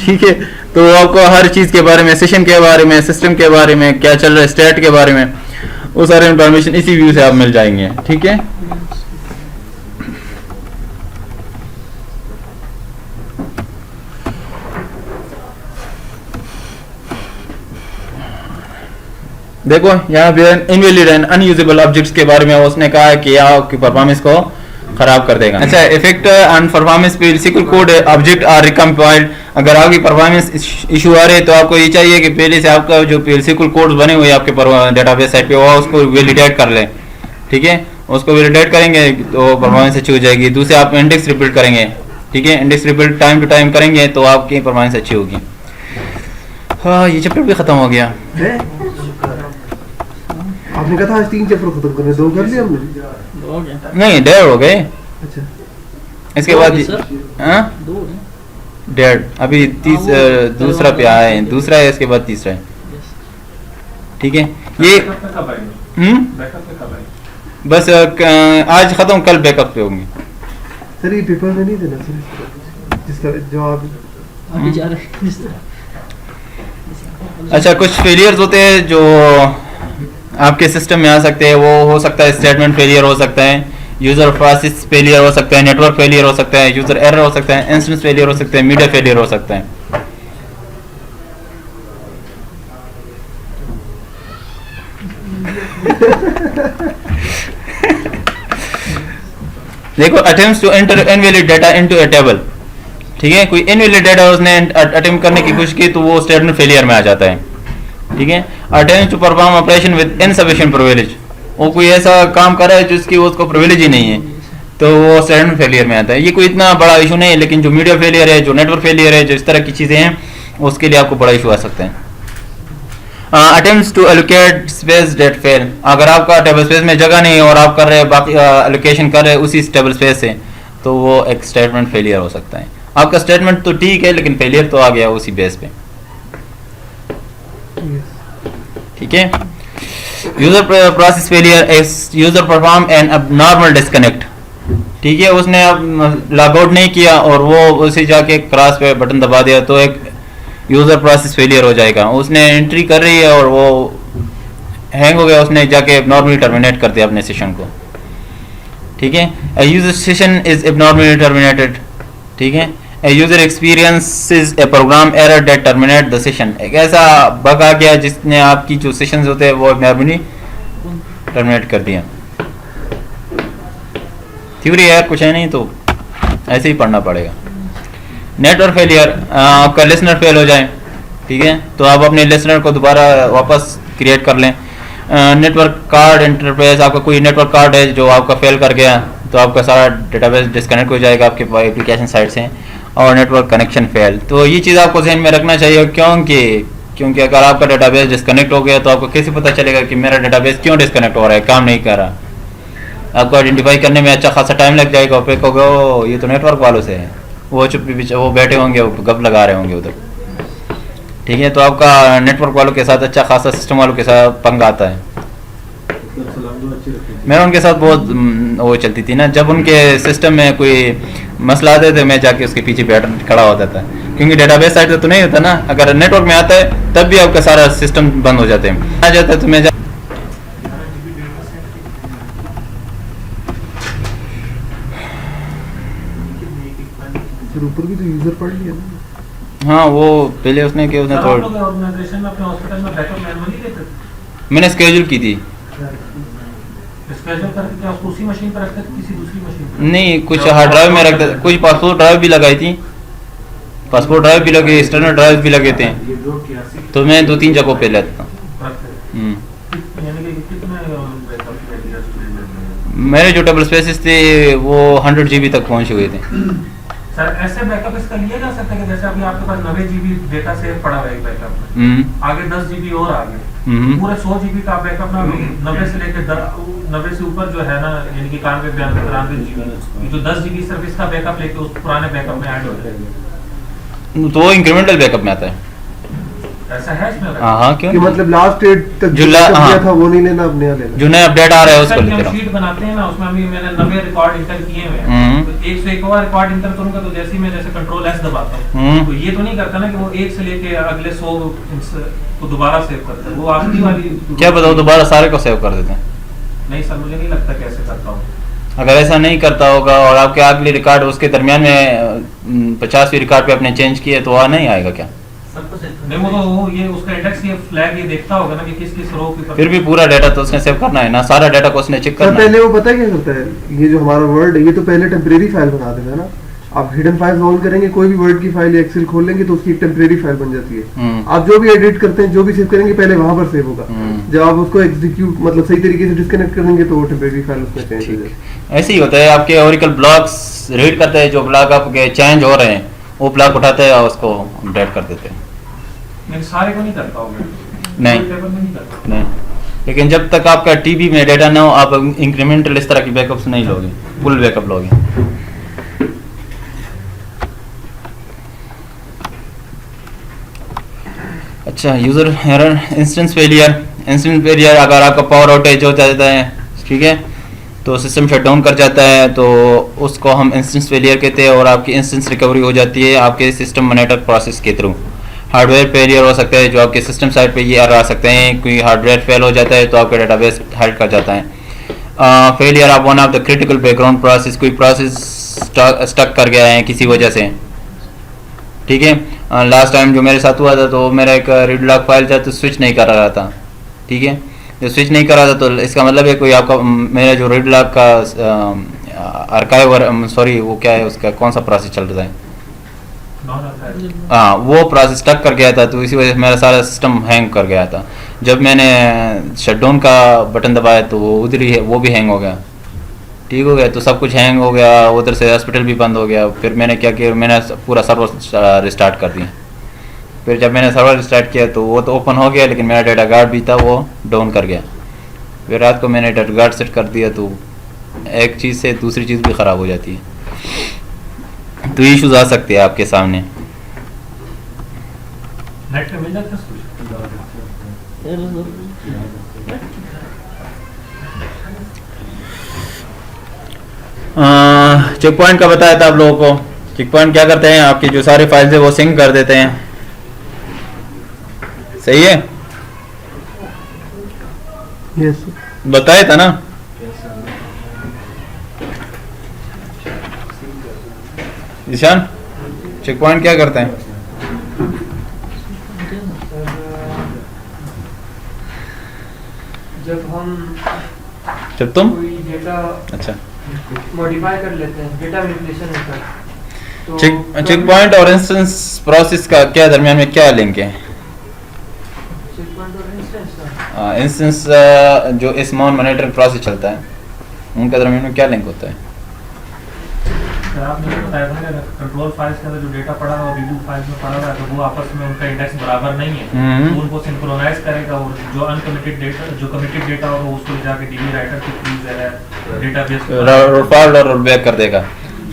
Speaker 1: ठीक है, तो आपको हर चीज के बारे में, सेशन के बारे में, सिस्टम के बारे में, क्या चल रहा है, स्टेट के बारे में, वो सारे इंफॉर्मेशन इसी व्यू से आप मिल जाएंगे। ठीक है, देखो यहाँ पे इनवैलिड एंड अनयूजेबल ऑब्जेक्ट्स के बारे में उसने कहा है कि यह आपकी परफॉर्मेंस को खराब कर देगा। अच्छा, इफेक्ट ऑन परफॉर्मेंस पे सिक्वल कोड ऑब्जेक्ट आर रिकम्पाइल्ड। अगर आपकी परफॉर्मेंस इशू आ रहे हैं तो आपको ये चाहिए कि पहले से आपका जो सिक्वल कोड्स बने हुए हैं आपके डेटाबेस साइट पे, वो उसको वैलिडेट कर लें। ठीक है, उसको वैलिडेट करेंगे तो परफॉर्मेंस अच्छी हो जाएगी। दूसरे आप इंडेक्स रिबिल्ड करेंगे। ठीक है, index rebuild time to time करेंगे तो आपकी परफॉर्मेंस अच्छी होगी। हाँ, ये चैप्टर भी खत्म हो गया।
Speaker 4: आपने कहा था आज 3 चैप्टर खत्म करने, 2 कर लिए हमने।
Speaker 1: नहीं, 1.5 हो गए।
Speaker 4: अच्छा,
Speaker 1: इसके बाद हाँ 1.5, अभी दूसरा पे आया है, दूसरा है, इसके बाद तीसरा है। ठीक है, ये बस आज खत्म, कल बैकअप पे होंगे।
Speaker 4: सर ये पेपर में नहीं देना सर, जिसका जवाब
Speaker 5: आगे जा रहे हैं।
Speaker 1: अच्छा, कुछ फेलियर्स होते हैं जो आपके सिस्टम में आ सकते हैं। वो हो सकता है स्टेटमेंट फेलियर हो सकता है, यूजर प्रोसेस फेलियर हो सकता है, नेटवर्क फेलियर हो सकता है, यूजर एरर हो सकता है, इंस्टेंस फेलियर हो सकता है, मीडिया फेलियर हो सकता है। देखो, attempts to enter invalid data into a table. ठीक है, कोई इनवैलिड डाटा उसने अटेम्प्ट करने की कोशिश की तो वो स्टेटमेंट फेलियर में आ जाता है। ठीक है, attempt to perform operation with insufficient privilege, वो कोई ऐसा काम कर रहा है जिसकी उसको प्रिविलेज ही नहीं है तो वो स्टेटमेंट फेलियर में आता है। ये कोई इतना बड़ा इशू नहीं है, लेकिन जो मीडिया फेलियर है, जो नेटवर्क फेलियर है, जो इस तरह की चीजें हैं, उसके लिए आपको बड़ा इशू आ सकता है। Attempts to allocate space that fail, अगर आपका टेबल स्पेस में जगह नहीं है और आप कर रहे हैं बाकी एलोकेशन कर रहे हैं उसी टेबल स्पेस से, तो वो एक स्टेटमेंट फेलियर हो सकता है। आपका स्टेटमेंट तो ठीक है लेकिन फेलियर तो आ गया उसी बेस पे। ठीक है। User process failure is user perform an abnormal disconnect, ठीक है। उसने अब लॉग आउट नहीं किया और वो उसे जाके क्रॉस पे बटन दबा दिया तो एक यूजर प्रोसेस फेलियर हो जाएगा। उसने एंट्री कर रही है और वो हैंग हो गया, उसने जाके नॉर्मली टर्मिनेट कर दिया अपने सेशन को, ठीक है। A user session is abnormally terminated, ठीक है। A user experiences a program error that terminate the session, एक ऐसा बग आ गया जिसने आपकी जो सेशंस होते हैं वो abnormally टर्मिनेट कर दिया। थ्योरी यार कुछ है नहीं तो ऐसे ही पढ़ना पड़ेगा। नेटवर्क फेलियर, आपका लिसनर फेल हो जाए, ठीक है, तो आप अपने लिसनर को दोबारा वापस क्रिएट कर लें। नेटवर्क कार्ड इंटरफेस, आपका कोई नेटवर्क कार्ड है जो आपका फेल कर गया तो आपका सारा डेटाबेस डिस्कनेक्ट हो जाएगा आपके एप्लीकेशन साइट से। और नेटवर्क कनेक्शन फेल, तो ये चीज़ आपको ध्यान में रखना चाहिए, क्योंकि अगर आपका डेटाबेस डिस्कनेक्ट हो गया तो आपको कैसे पता चलेगा कि मेरा डेटाबेस क्यों डिस्कनेक्ट हो रहा है, काम नहीं कर रहा। आपको आइडेंटिफाई करने में अच्छा खासा टाइम लग जाएगा। फिर कहोगे ओ ये तो नेटवर्क वालों से है, वो वो बैठे होंगे, वो गप लगा रहे होंगे उधर, ठीक है। तो आपका नेटवर्क वालों के साथ अच्छा खासा सिस्टम वालों के साथ पंगा आता है। मैं उनके साथ बहुत वो चलती थी ना, जब उनके सिस्टम में कोई मसला आते थे मैं जाके उसके पीछे बैठ खड़ा होता था, क्योंकि डेटाबेस साइट तो नहीं होता ना, अगर नेटवर्क में आता है तब भी आपका सारा सिस्टम बंद हो जाते हैं। आ जाता है तो मैं
Speaker 4: फिर ऊपर भी तो यूजर पढ़ लिया ना।
Speaker 1: हाँ वो पहले उसने क्या उसने
Speaker 2: सर, आप लोग ऑर्गेनाइजेशन में अपने हॉस्पिटल में बैकअप मैनुअली देते थे?
Speaker 1: मैंने स्केड्यूल की थी।
Speaker 2: स्केड्यूल करके क्या उसको उसी मशीन पर रखते थे किसी दूसरी मशीन पर?
Speaker 1: नहीं, कुछ हार्ड ड्राइव में रखते, कुछ पासपोर्ट ड्राइव भी लगाई थी, पासपोर्ट ड्राइव भी लगे, एक्सटर्नल ड्राइव भी लगे थे, तो मैं 2-3 जगहों पे लेता हूँ। मेरे जो टेबल स्पेसेस थे वो 100 GB तक पहुँचे हुए थे।
Speaker 2: सर ऐसे बैकअप इसका लिया जा सकता है कि जैसे अभी आपके पास 90 GB डेटा सेव पड़ा हुआ है एक बैकअप में, आगे 10 GB और आ गए, पूरे 100 GB का बैकअप ना 90 से लेकर 90 से ऊपर जो है ना, यानी कि 91, 92, 93 GB, जो 10 GB सिर्फ इसका बैकअप लेके उस पुराने बैकअप में ऐड हो जाएगा,
Speaker 1: तो वो इंक्रीमेंटल बैकअप में आता है।
Speaker 2: ऐसा है इसमें?
Speaker 1: हाँ क्यों,
Speaker 4: कि मतलब लास्ट डेट तक जो दिया था वो नहीं लेना, अपने यहाँ लेना।
Speaker 1: जो नया अपडेट आ रहा है उसको लेते रहो।
Speaker 2: शीट बनाते हैं ना, उसमें अभी मैंने 90 रिकॉर्ड इंटर किए हुए हैं, तो एक से एक और रिकॉर्ड इंटर करूंगा तो जैसे ही मैं जैसे कंट्रोल एस दबाता हूँ तो ये तो नहीं करता ना कि वो एक से लेके अगले 100 को दोबारा सेव करता है, वो आखिरी वाली
Speaker 1: क्या बताओ, दोबारा सारे को सेव कर देते हैं?
Speaker 2: नहीं सर, मुझे नहीं लगता कैसे करता हूँ।
Speaker 1: अगर ऐसा नहीं करता होगा और आपके अगले रिकॉर्ड उसके दरमियान में 50वीं रिकॉर्ड पे आपने चेंज किए तो वहाँ नहीं आएगा क्या?
Speaker 2: नहीं वो ये उसका इंडेक्स ये फ्लैग ये देखता होगा ना कि किस किस रो की,
Speaker 1: फिर भी पूरा डाटा तो उसने सेव करना है ना, सारा डाटा को उसने चेक
Speaker 4: सर
Speaker 1: करना है।
Speaker 4: पहले वो पता है क्या करता है, ये जो हमारा वर्ड है ये तो पहले टेम्परेरी फाइल बना देता है ना। आप हिडन फाइल ऑन करेंगे, कोई भी वर्ड की फाइल या एक्सेल खोल लेंगे तो उसकी एक टेम्परेरी फाइल बन जाती है। आप जो भी एडिट करते हैं, जो भी सेव करेंगे पहले वहां पर सेव होगा। जब आप उसको एग्जीक्यूट मतलब सही तरीके से डिस्कनेक्ट करेंगे तो वो टेम्परेरी फाइल उसमें चेंज हो जाएगी।
Speaker 1: ऐसे ही होता है, आपके ओरेकल ब्लॉक्स रीड करते हैं, जो ब्लॉक आपके चेंज हो रहे हैं वो ब्लॉक उठाते हैं और उसको अपडेट कर देते हैं।
Speaker 2: सारे को नहीं करता होगा?
Speaker 1: नहीं नहीं, लेकिन जब तक आपका टीबी में डेटा ना हो आप इंक्रीमेंटल इस तरह की बैकअप्स नहीं लोगे, फुल बैकअप लोगे। अच्छा, यूजर एरर, इंस्टेंस फेलियर अगर आपका पावर आउटेज हो जाता है, ठीक है, तो सिस्टम शट डाउन कर जाता है तो उसको हम इंस्टेंस फेलियर कहते हैं और आपकी इंस्टेंस रिकवरी हो जाती है आपके सिस्टम मॉनिटर प्रोसेस के थ्रू। हार्डवेयर फेलियर हो सकता है, जो आपके सिस्टम साइड पे ये एरर आ सकते हैं, कोई हार्डवेयर फेल हो जाता है तो आपका डेटाबेस हेल्प कर जाता है। Failure of one of the critical background process, कोई प्रोसेस स्टक कर गया है किसी वजह से, ठीक है। लास्ट टाइम जो मेरे साथ हुआ था तो मेरा एक रीड लॉग फाइल था तो स्विच नहीं कर रहा था, ठीक है। जो स्विच नहीं कर रहा था तो इसका मतलब है कोई आपका मेरा जो रीड लॉग का आर्काइव सॉरी वो क्या है उसका कौन सा प्रोसेस चल रहा है, हाँ वो प्रोसेस स्टक कर गया था तो इसी वजह से मेरा सारा सिस्टम हैंग कर गया था। जब मैंने शटडाउन का बटन दबाया तो वो उधर ही वो भी हैंग हो गया, ठीक हो गया, तो सब कुछ हैंग हो गया, उधर से हॉस्पिटल भी बंद हो गया। फिर मैंने क्या किया, मैंने पूरा सर्वर रिस्टार्ट कर दिया। फिर जब मैंने सर्वर रिस्टार्ट किया तो वो तो ओपन हो गया लेकिन मेरा डाटा गार्ड भी था वो डाउन कर गया। फिर रात को मैंने डाटा गार्ड सेट कर दिया तो एक चीज़ से दूसरी चीज़ भी ख़राब हो जाती है, तो इश्यूज आ सकते हैं आपके सामने।
Speaker 2: नेट पे मिल जाता है
Speaker 1: चेक पॉइंट का बताया था आप लोगों को। चेक पॉइंट क्या करते हैं, आपकी जो सारे फाइल्स है वो सिंक कर देते हैं, सही है,
Speaker 4: यस
Speaker 1: बताया था ना। ईशान, चेक पॉइंट क्या करते हैं? जब तुम
Speaker 3: कोई डेटा
Speaker 1: अच्छा
Speaker 3: मॉडिफाई कर लेते हैं, डेटा मैनिपुलेशन होता है तो
Speaker 1: चेक पॉइंट और इंस्टेंस प्रोसेस का क्या दरमियान में क्या लिंक है?
Speaker 3: चेक पॉइंट और इंस्टेंस
Speaker 1: इंस्टेंस जो इस मॉनिटरिंग प्रोसेस चलता है उनका दरमियान में क्या लिंक होता है?
Speaker 2: सर आपने तो बताया था कि कंट्रोल फाइल्स के अंदर जो डेटा पड़ा हुआ है रिव्यू फाइल्स में पड़ा हुआ है तो वो आपस में उनका इंडेक्स बराबर नहीं है, तो उनको सिंक्रोनाइज करेगा और जो अनकमिटेड डेटा जो कमिटेड डेटा होगा उसको जाके डीबी राइटर के थ्रू जो है डेटाबेस
Speaker 1: रोलफॉरवर्ड और रोलबैक कर देगा।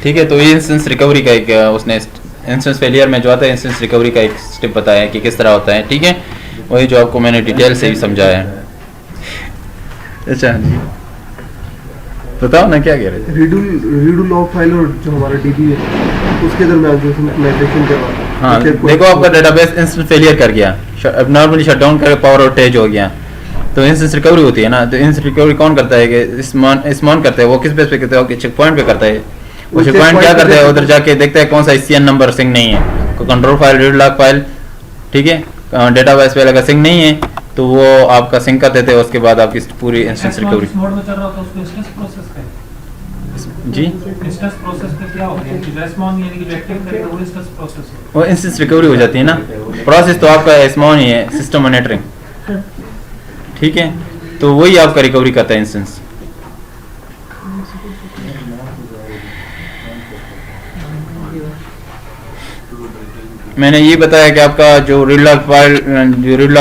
Speaker 1: ठीक है, तो ये इंस्टेंस रिकवरी का एक उसने इंस्टेंस फेलियर में जो आता है इंस्टेंस रिकवरी का एक स्टेप बताया है कि किस तरह होता है। ठीक है, वही जो आपको मैंने डिटेल से ही समझाया है। अच्छा बताओ ना क्या कह रहे थे?
Speaker 4: रीडू लॉग फाइल और जो हमारा डीबी है उसके दरमियान जो माइग्रेशन करवा।
Speaker 1: हाँ देखो, आपका डेटाबेस इंस्टेंस फेलियर कर गया, अब नॉर्मली शटडाउन करके पावर आउटेज हो गया, तो इंस्टेंस रिकवरी होती है ना। तो इंस्टेंस रिकवरी कौन करता है कि स्मॉन करता है, वो किस बेस पे करता है? चेक पॉइंट पे करता है। वो चेक पॉइंट क्या करता है, उधर जाके देखता है कौन सा SCN नंबर सिंक नहीं है, control file read log file, ठीक है, डेटाबेस पे अगर सिंक नहीं है तो वो आपका सिंक कर देते हैं। उसके बाद आपकी पूरी इंस्टेंस रिकवरी
Speaker 2: मोड में चल रहा होता है उसको इंस्टेंस प्रोसेस का
Speaker 1: जी
Speaker 2: इंस्टेंस प्रोसेस में क्या होता है कि रेस्पॉन्स यानी कि जो एक्टिव करेगा वो इंस्टेंस प्रोसेस है।
Speaker 1: वो इंस्टेंस रिकवरी हो जाती है ना। प्रोसेस तो आपका स्मॉन ही है, सिस्टम मॉनिटरिंग, ठीक है, तो वही आपका रिकवरी करता है इंस्टेंस। मैंने ये बताया कि आपका जो रीड लॉग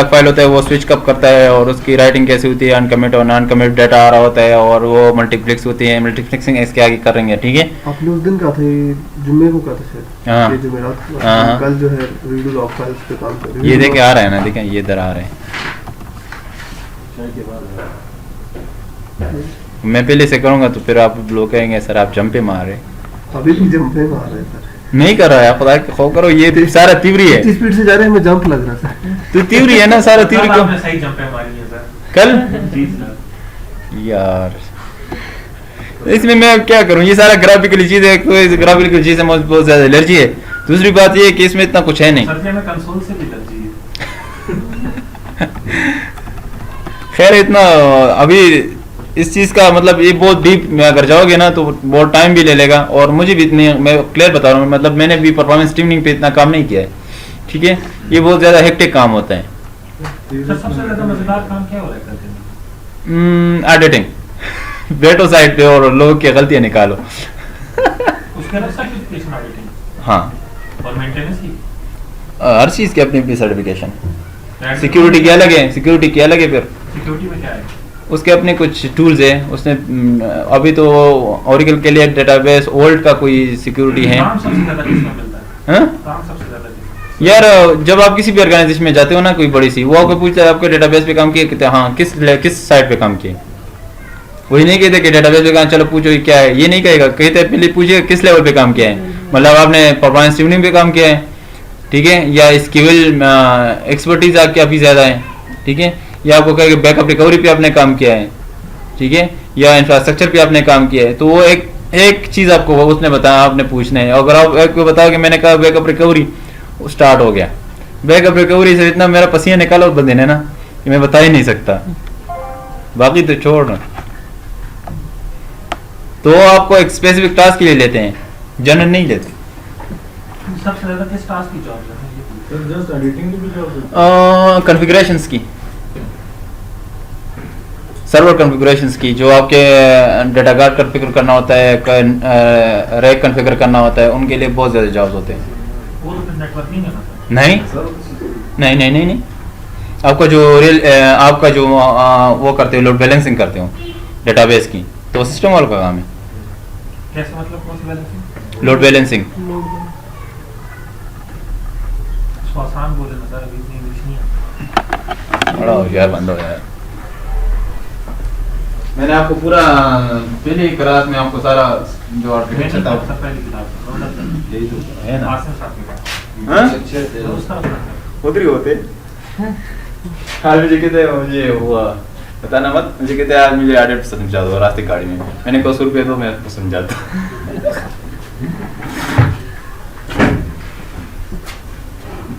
Speaker 1: फाइल होता है वो स्विच कब करता है और उसकी राइटिंग कैसे होती है, अनकमिट और नॉन कमिट डाटा आ रहा होता है और वो मल्टीप्लेक्स होती है। मल्टीप्लेक्सिंग इसके आगे कर रही है, ठीक है।
Speaker 4: आपने उस दिन कहा था, ये जुम्मे को कहा था शायद,
Speaker 1: हाँ।
Speaker 4: ये जुमेरात
Speaker 1: हाँ।
Speaker 4: कल जो है रीडू लॉग फाइल्स पे काम कर रहे
Speaker 1: ये देखे आ रहा है ना, देखें ये इधर आ रहे हैं। मैं पहले से करूंगा तो फिर आप लोग कहेंगे सर आप जंपे मार रहे।
Speaker 4: अभी भी जंप पे मार रहे हैं सर।
Speaker 1: नहीं कर रहा है, आप खुदा के खौफ करो, ये सारा तीव्री है।
Speaker 4: इतनी स्पीड से जा रहे हैं, हमें जंप लग रहा था।
Speaker 1: तो तीव्री है ना, सारा तीव्री
Speaker 2: कल
Speaker 1: को
Speaker 2: आपने सही जंपे मारी है सर।
Speaker 1: कल
Speaker 2: जी सर।
Speaker 1: यार इसमें मैं क्या करूं, ये सारा ग्राफिकली चीज है, तो ग्राफिकल चीज से मुझे बहुत ज्यादा एलर्जी है। दूसरी बात ये है कि इसमें इतना कुछ है नहीं।
Speaker 2: सर में कंसोल से भी एलर्जी है।
Speaker 1: खैर इतना अभी इस चीज का मतलब ये बहुत डीप में अगर जाओगे ना तो बहुत टाइम भी ले लेगा, और मुझे भी इतनी, मैं क्लियर बता रहा हूँ, मतलब मैंने भी परफॉर्मेंस ट्यूनिंग पे इतना काम नहीं किया है, ठीक है। ये बहुत ज्यादा हेक्टिक काम होता है।
Speaker 2: सर सबसे ज्यादा मजेदार काम क्या हो रहा है करते हैं?
Speaker 1: एडिटिंग बैठो साइड पे और लोगों की गलतियां निकालो।
Speaker 2: उसके अलग सर्टिफिकेशन ऑडिटिंग
Speaker 1: हाँ,
Speaker 2: और मेंटेनेंस की
Speaker 1: हर चीज की अपनी अपनी सर्टिफिकेशन। सिक्योरिटी की अलग है, सिक्योरिटी की अलग है, फिर
Speaker 2: सिक्योरिटी में क्या है?
Speaker 1: उसके अपने कुछ टूल्स है। उसने अभी तो ओरेकल के लिए डेटाबेस ओल्ड का कोई सिक्योरिटी है।
Speaker 2: काम सबसे ज्यादा किसमें मिलता है?
Speaker 1: हाँ?
Speaker 2: काम सबसे ज्यादा किसमें?
Speaker 1: यार जब आप किसी भी ऑर्गेनाइजेशन में जाते हो ना, कोई बड़ी सी, वो आपको पूछता है आपके डेटाबेस पे काम किए, कहते हैं हाँ, किस साइट पे काम किए। वही नहीं कहते कि डेटाबेस पे काम, चलो पूछो ये क्या है, ये नहीं कहेगा, कहते हैं पहले पूछिए किस लेवल पे काम किया है, मतलब आपने परफॉर्मेंस ट्यूनिंग पे काम किया है, ठीक है, या स्किल एक्सपर्टीज आपकी काफी ज्यादा है, ठीक है, या आपको कहेगा बैकअप रिकवरी पे आपने काम किया है, ठीक है, या इंफ्रास्ट्रक्चर पे आपने काम किया है। तो वो एक चीज आपको उसने बताया, आपने पूछना है। अगर आप एक को बताओ कि मैंने कहा बैकअप रिकवरी, स्टार्ट हो गया। बैकअप रिकवरी से इतना मेरा पसीना निकाला उस बंदे ने ना कि मैं बता ही नहीं सकता, बाकी तो छोड़ ना। तो आपको एक स्पेसिफिक टास्क के लिए लेते हैं, जनरल नहीं लेते।
Speaker 2: सबसे ज्यादा किस टास्क की जॉब है?
Speaker 6: जस्ट एडिटिंग की भी जॉब है,
Speaker 1: कॉन्फ़िगरेशंस की, सर्वर कॉन्फ़िगरेशंस की, जो आपके डेटा गार्ड कॉन्फ़िगर करना होता है, रैक कॉन्फ़िगर करना होता है, उनके लिए बहुत ज़्यादा जॉब्स होते हैं।
Speaker 2: वो तो फिर नेटवर्किंग है ना सर?
Speaker 1: नहीं नहीं नहीं नहीं नहीं, आपका जो आपका जो वो करते हो, लोड बैलेंसिंग करते हो डेटाबेस की, तो सिस्टम वालों का काम है।
Speaker 2: कैसे मतलब कौन सी बैलेंसिंग?
Speaker 1: लोड बैलेंसिंग
Speaker 2: इसको आसान बोले ना सर, अभी इतनी इंग्लिश नहीं है।
Speaker 1: बड़ा होशियार बंदा हो यार। मैंने आपको पूरा पहली क्लास में आपको सारा जो आर्किटेक्चर था यही तो है ना। हाँ? उधर ही होते हाल मुझे कहते मुझे हुआ बताना मत, मुझे कहते आज मुझे एडिट समझा दो रास्ते गाड़ी में। मैंने कहा 100 रुपये दो मैं आपको समझाता।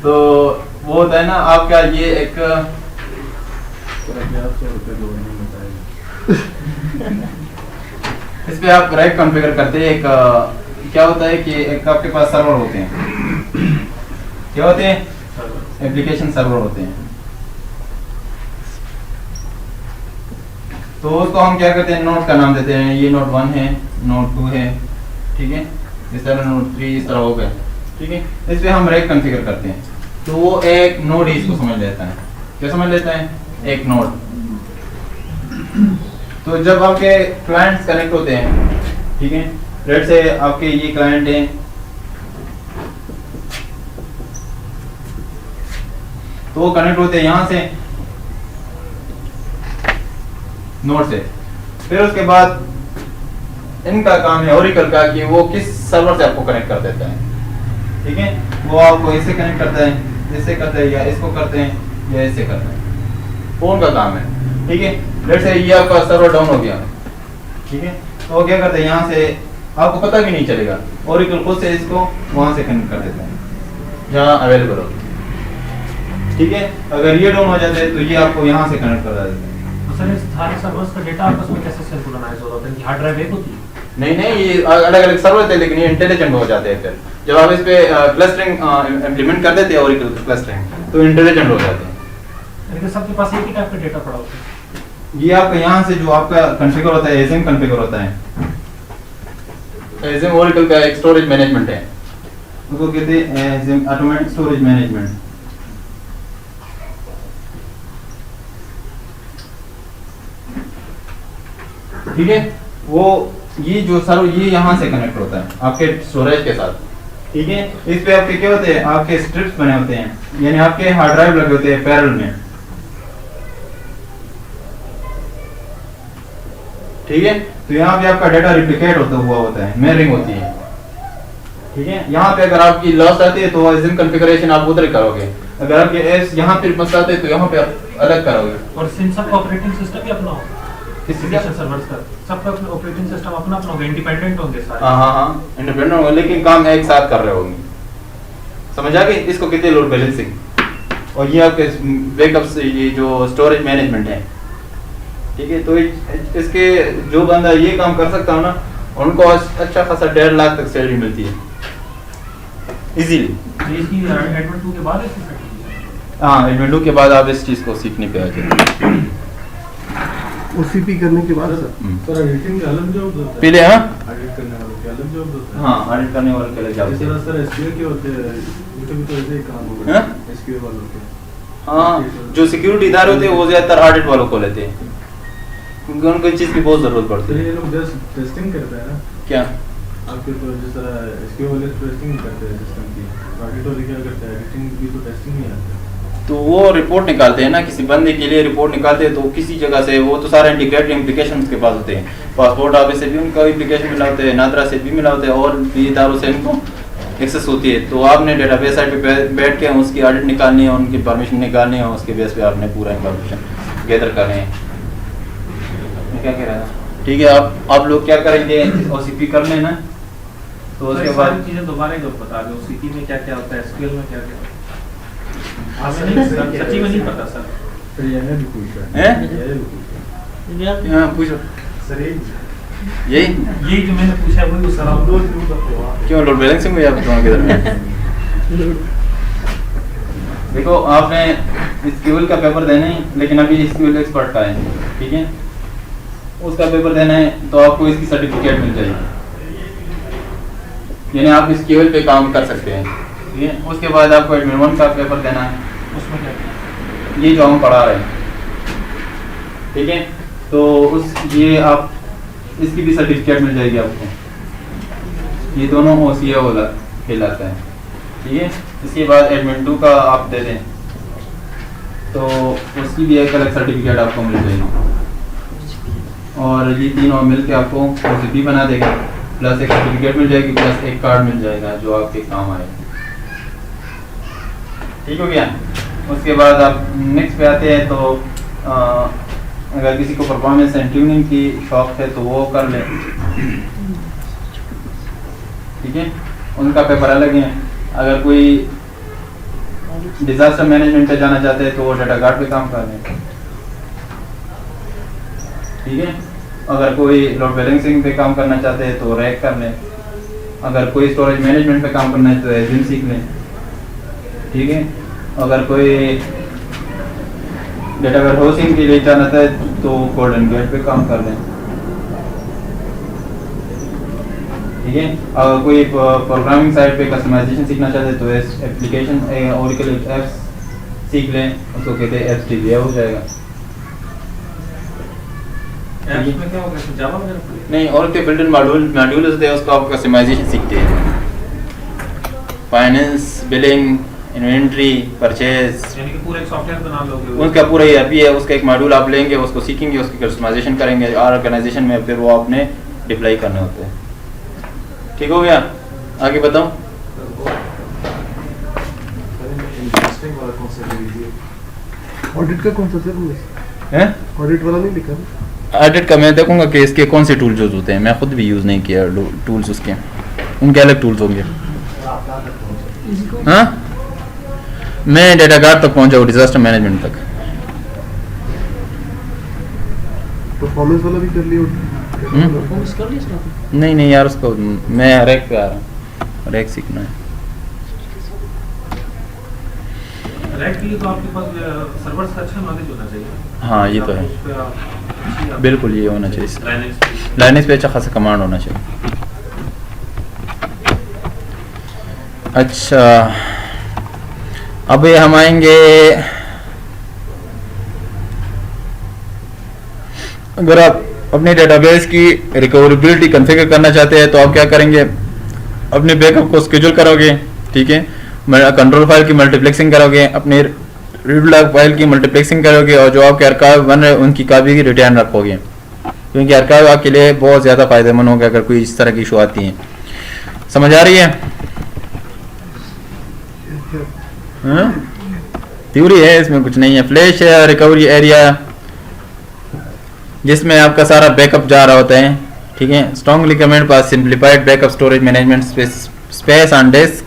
Speaker 1: तो वो होता है ना आपका ये एक इस पे आप रैक कॉन्फ़िगर करते हैं। एक क्या होता है कि एक आपके पास सर्वर होते हैं। क्या होते हैं? एप्लीकेशन सर्वर होते हैं। तो उसको हम क्या करते हैं, नोड का नाम देते हैं। ये नोड 1 है, नोड 2 है, ठीक है, इस तरह नोड 3 इस तरह हो गया, ठीक है। इस पे हम रैक कॉन्फ़िगर करते हैं। तो वो एक नोड ही इसको समझ लेता है। क्या समझ लेता है? एक नोड। तो जब आपके क्लाइंट्स कनेक्ट होते हैं, ठीक है, लेट्स से आपके ये क्लाइंट हैं, तो वो कनेक्ट होते हैं यहाँ से नोड से। फिर उसके बाद इनका काम है ओरेकल का कि वो किस सर्वर से आपको कनेक्ट कर देता है, ठीक है। वो आपको इससे कनेक्ट करता है, इससे करता है, या इसको करते हैं, या इससे करते हैं। फोन का काम है, ठीक है। लेट्स से ये आपका सर्वर डाउन हो गया, ठीक है, तो वो क्या करते हैं, यहाँ से आपको पता भी नहीं चलेगा, ओरेकल खुद से इसको वहां से कनेक्ट कर देता है जहाँ अवेलेबल हो, ठीक है। अगर ये डाउन हो जाते हैं तो ये आपको यहाँ से कनेक्ट कर देते हैं।
Speaker 2: तो सर इस सारे सर्वर्स का डेटा आपस में कैसे सिंक्रोनाइज होता है? हार्ड ड्राइव एक होती है?
Speaker 1: नहीं नहीं, ये अलग अलग सर्वर थे, लेकिन ये इंटेलिजेंट हो जाते हैं। फिर जब आप इस पे क्लस्टरिंग इम्प्लीमेंट कर देते हैं ओरेकल क्लस्टरिंग, तो इंटेलिजेंट हो जाते हैं।
Speaker 2: लेकिन सबके पास एक ही टाइप का डेटा पड़ा होता है।
Speaker 1: ये आपका यहाँ से जो आपका कॉन्फ़िगर होता है, एज़िम कॉन्फ़िगर होता है। एज़िम ओरेकल का एक स्टोरेज मैनेजमेंट है, उसको कहते हैं एज़िम ऑटोमेटिक स्टोरेज मैनेजमेंट। ठीक है, वो ये जो सर्वर ये यहाँ से कनेक्ट होता है आपके स्टोरेज के साथ, ठीक है। इस पे आपके क्या होते हैं, आपके स्ट्रिप्स बने होते हैं, यानी आपके हार्ड ड्राइव लगे होते हैं पैरेलल में, ठीक है। तो यहाँ पे आपका डाटा रिप्लिकेट होता है, मिररिंग होती है, ठीक है। यहाँ पे अगर आपकी लॉस आती है तो एज़िम कॉन्फ़िगरेशन आप उधर करोगे, अगर आपके एस यहाँ पे मसला आते हैं तो यहाँ पे अलग करोगे।
Speaker 2: और सिम सब ऑपरेटिंग सिस्टम भी अपना होगा, एप्लीकेशन सर्वर्स का सबका ऑपरेटिंग सिस्टम अपना अपना होगा, इंडिपेंडेंट होंगे सारे।
Speaker 1: हाँ, इंडिपेंडेंट होंगे, लेकिन काम एक साथ कर रहे होंगे। समझ आ गई? इसको कहते हैं लोड बैलेंसिंग। और ये आपके बैकअप ये जो स्टोरेज मैनेजमेंट है, ठीक है। तो इसके जो बंदा ये काम कर सकता हो ना, उनको अच्छा खासा 1.5 लाख तक सैलरी मिलती है इजीली।
Speaker 2: इसकी एडमिन 2 के बाद इसकी सर्टिफिकेट।
Speaker 1: हाँ, एडमिन 2 के बाद आप इस चीज़ को सीखने पे आ जाते हैं।
Speaker 4: ओसीपी करने के बाद सर
Speaker 6: सर एडिटिंग का अलग जॉब होता है
Speaker 1: पहले, हाँ,
Speaker 6: एडिट करने वालों के अलग जॉब होता है।
Speaker 1: हाँ, एडिट करने वाले के लिए जाते
Speaker 6: इस
Speaker 1: हैं।
Speaker 6: तरह सर एसक्यूएल के होते हैं, इनके भी तो ऐसे ही काम होगा
Speaker 1: हाँ?
Speaker 6: एसक्यूएल वालों के।
Speaker 1: हाँ, जो सिक्योरिटी इदारे होते हैं वो ज्यादातर ऑडिट वालों को लेते हैं, क्योंकि उनको इस चीज़ की बहुत ज़रूरत पड़ती
Speaker 6: तो
Speaker 1: है।
Speaker 6: ये लोग जस्ट टेस्टिंग करते हैं ना
Speaker 1: क्या?
Speaker 6: आपके, तो जिस तरह एसक्यूएल वाले टेस्टिंग करते हैं सिस्टम की, ऑडिट वाले क्या करते हैं, एडिटिंग भी तो टेस्टिंग ही आते हैं।
Speaker 1: तो वो रिपोर्ट निकालते हैं ना, किसी बंदे के लिए रिपोर्ट निकालते हैं, तो किसी जगह से वो तो सारे इंटीग्रेटेड एप्लीकेशन के पास होते हैं। पासपोर्ट ऑफिस से भी उनका एप्लीकेशन मिला होता है, नादरा से भी मिला होता है, और भी इदारों से उनको एक्सेस होती है। तो आपने डेटाबेस साइट पे बैठ के उसकी ऑडिट निकालनी है, उनकी परमिशन निकालनी है, उसके बेस पे आपने पूरा इंफॉर्मेशन गैदर करनी है। मैं क्या कह रहा था, ठीक है। आप लोग क्या करेंगे, ओसीपी कर लेना, तो उसके बाद
Speaker 2: चीजें दोबारा ही बता दो, सीपी में क्या क्या होता है, एसक्यूएल में क्या क्या। सच्ची में नहीं पता सर।
Speaker 6: फिर ये भी पूछ रहा
Speaker 1: हैं?
Speaker 6: ये भी पूछ रहा है।
Speaker 1: हाँ, पूछो।
Speaker 6: सर
Speaker 1: यही
Speaker 2: जो मैंने पूछा है वही सर आप
Speaker 1: क्यों लोड बैलेंसिंग हुई आप दोनों के दरमियान? देखो, आपने एसक्यूएल का पेपर देना है, लेकिन अभी एसक्यूएल एक्सपर्ट का है, ठीक है। उसका पेपर देना है तो आपको इसकी सर्टिफिकेट मिल जाएगी, यानी आप एसक्यूएल पे काम कर सकते हैं, ठीक है। उसके बाद आपको एडमिन 1 का पेपर देना है,
Speaker 2: उसमें क्या
Speaker 1: ये जो हम पढ़ा रहे हैं, ठीक है। तो ये आप इसकी भी सर्टिफिकेट मिल जाएगी आपको। ये दोनों OCA वाला कहलाता है, ठीक है। इसके बाद एडमिन 2 का आप दे दें तो उसकी भी एक अलग सर्टिफिकेट आपको मिल जाएगी। और ये तीनों मिल के आपको OCP बना देगा, प्लस एक सर्टिफिकेट मिल जाएगी, प्लस एक कार्ड मिल जाएगा जो आपके काम आएगा। ठीक हो गया। उसके बाद आप नेक्स्ट पे आते हैं। तो अगर किसी को परफॉर्मेंस एंड ट्यूनिंग की शौक है तो वो कर ले, ठीक है, उनका पेपर अलग है। अगर कोई डिजास्टर मैनेजमेंट पे जाना चाहते हैं तो वो डाटा गार्ड पे काम कर लें, ठीक है। अगर कोई लोड बैलेंसिंग पे काम करना चाहते हैं तो रैक कर लें। अगर कोई स्टोरेज मैनेजमेंट पे काम करना है तो एजिम सीख लें, ठीक है। अगर कोई डेटा वेयर हाउसिंग के लिए जाना है तो गोल्डन गेट पे काम कर लें, ठीक है। अगर कोई प्रोग्रामिंग साइड पे कस्टमाइजेशन सीखना चाहते हैं तो एप्लीकेशन ओरेकल एप्स सीख लें, उसको कहते हैं एप्स DBA हो जाएगा।
Speaker 2: ऐप्स में क्या होगा, जावा वगैरह?
Speaker 1: नहीं, और के बिल्ट इन मॉड्यूल होते हैं, उसको आप कस्टमाइजेशन सीखते हैं। फाइनेंस, बिलिंग, इन्वेंट्री, परचेज,
Speaker 2: यानी कि पूरा एक सॉफ्टवेयर बना लोगे।
Speaker 1: उनका पूरा ERP है, उसका एक मॉड्यूल आप लेंगे, उसको सीखेंगे, उसकी कस्टमाइजेशन करेंगे और ऑर्गेनाइजेशन में फिर वो आपने डिप्लॉय करने होते हैं। ठीक हो गया, आगे बताऊं।
Speaker 4: ऑडिट का कौन सा सर
Speaker 1: हैं?
Speaker 4: ऑडिट वाला नहीं लिखा?
Speaker 1: ऑडिट का मैं देखूंगा कि इसके कौन से टूल्स यूज होते हैं। मैं खुद भी यूज़ नहीं किया टूल्स उसके, उनके अलग टूल्स होंगे। हाँ, मैं डेटा गार्ड तक पहुंचा हूँ, डिजास्टर मैनेजमेंट तक।
Speaker 4: परफॉर्मेंस वाला भी कर लिया?
Speaker 5: परफॉर्मेंस कर लिया इसका?
Speaker 1: नहीं यार, उसको मैं रैक पे आ रहा हूँ, रैक सीखना है।
Speaker 2: रैक के लिए तो आपके पास सर्वर्स का अच्छा नॉलेज होना चाहिए।
Speaker 1: हाँ, ये तो है,
Speaker 2: उस पे आप
Speaker 1: बिल्कुल ये होना चाहिए।
Speaker 2: Linux
Speaker 1: लाइनेक्स पे अच्छा खासा कमांड होना चाहिए। अच्छा, अब ये हम आएंगे, अगर आप अपने डेटाबेस की रिकवरेबिलिटी कॉन्फ़िगर करना चाहते हैं तो आप क्या करेंगे, अपने बैकअप को स्केड्यूल करोगे, ठीक है। कंट्रोल फाइल की मल्टीप्लेक्सिंग करोगे, अपने रीड लॉग फाइल की मल्टीप्लेक्सिंग करोगे, और जो आपके आर्काइव बन रहे हैं उनकी कापी की रिटर्न रखोगे, क्योंकि आर्काइव आपके लिए बहुत ज़्यादा फायदेमंद होगा अगर कोई इस तरह की इशू आती है। समझ आ रही है? थ्योरी है, इसमें कुछ नहीं है। फ्लैश है रिकवरी एरिया, जिसमें आपका सारा बैकअप जा रहा होता है, ठीक है। Strongly recommend pass simplified backup storage management space on disk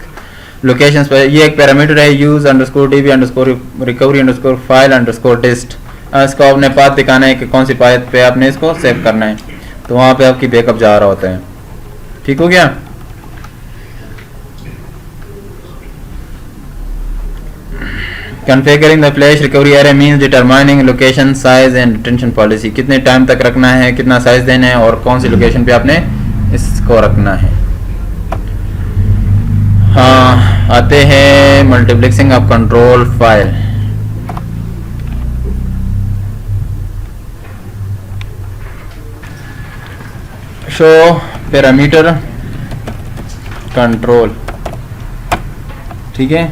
Speaker 1: locations पर। ये एक पैरामीटर है, use underscore DB underscore recovery underscore file underscore dest. इसको आपने पाथ दिखाना है कि कौन सी पाथ पे आपने इसको सेव करना है, तो वहाँ पे आपकी बैकअप जा रहा होता है। ठीक हो गया। Configuring the flash recovery area means determining location, size and retention policy। कितने टाइम तक रखना है, कितना साइज देना है और कौन सी लोकेशन पे आपने इसको रखना है। हाँ, आते हैं multiplexing of control file. Show parameter control, ठीक है।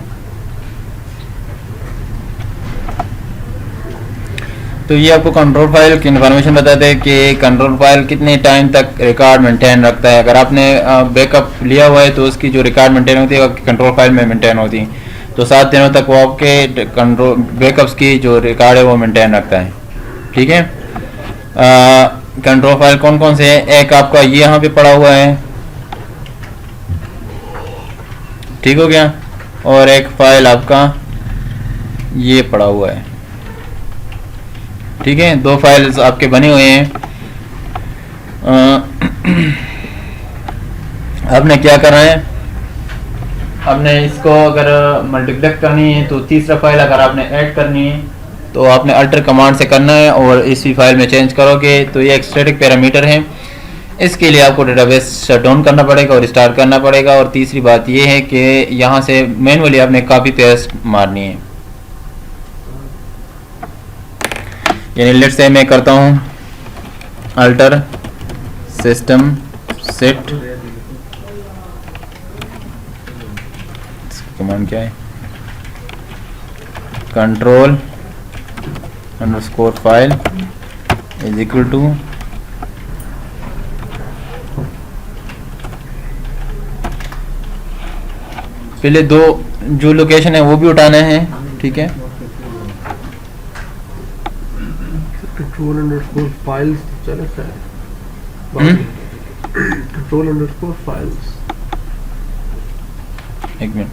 Speaker 1: तो ये आपको कंट्रोल फाइल की इन्फॉर्मेशन बताते हैं कि कंट्रोल फाइल कितने टाइम तक रिकॉर्ड मेंटेन रखता है। अगर आपने बैकअप लिया हुआ है तो उसकी जो रिकॉर्ड मेंटेन होती है वो कंट्रोल फाइल में मेंटेन होती है, तो 7 दिनों तक वो आपके कंट्रोल बैकअप्स की जो रिकॉर्ड है वो मेंटेन रखता है, ठीक है। कंट्रोल फाइल कौन कौन से है, एक आपका ये यहाँ पे पड़ा हुआ है, ठीक हो गया, और एक फाइल आपका ये पड़ा हुआ है, ठीक है। 2 फाइल्स आपके बने हुए हैं। आपने क्या करना है, आपने इसको अगर मल्टीप्लेक्स करनी है तो तीसरा फाइल अगर आपने ऐड करनी है तो आपने अल्टर कमांड से करना है और इसी फाइल में चेंज करोगे तो ये एक स्टैटिक पैरामीटर है। इसके लिए आपको डेटाबेस शट डाउन करना पड़ेगा और स्टार्ट करना पड़ेगा। और तीसरी बात ये है कि यहाँ से मैनुअली आपने कॉपी पेस्ट मारनी है। यानी लेट से मैं करता हूँ अल्टर सिस्टम सेट, कमांड क्या है, control underscore file is equal to पहले दो जो लोकेशन है वो भी उठाने हैं, ठीक है।
Speaker 4: कंट्रोल अंडरस्कोर फाइल्स चले सर, कंट्रोल अंडरस्कोर फाइल्स,
Speaker 1: एक मिनट,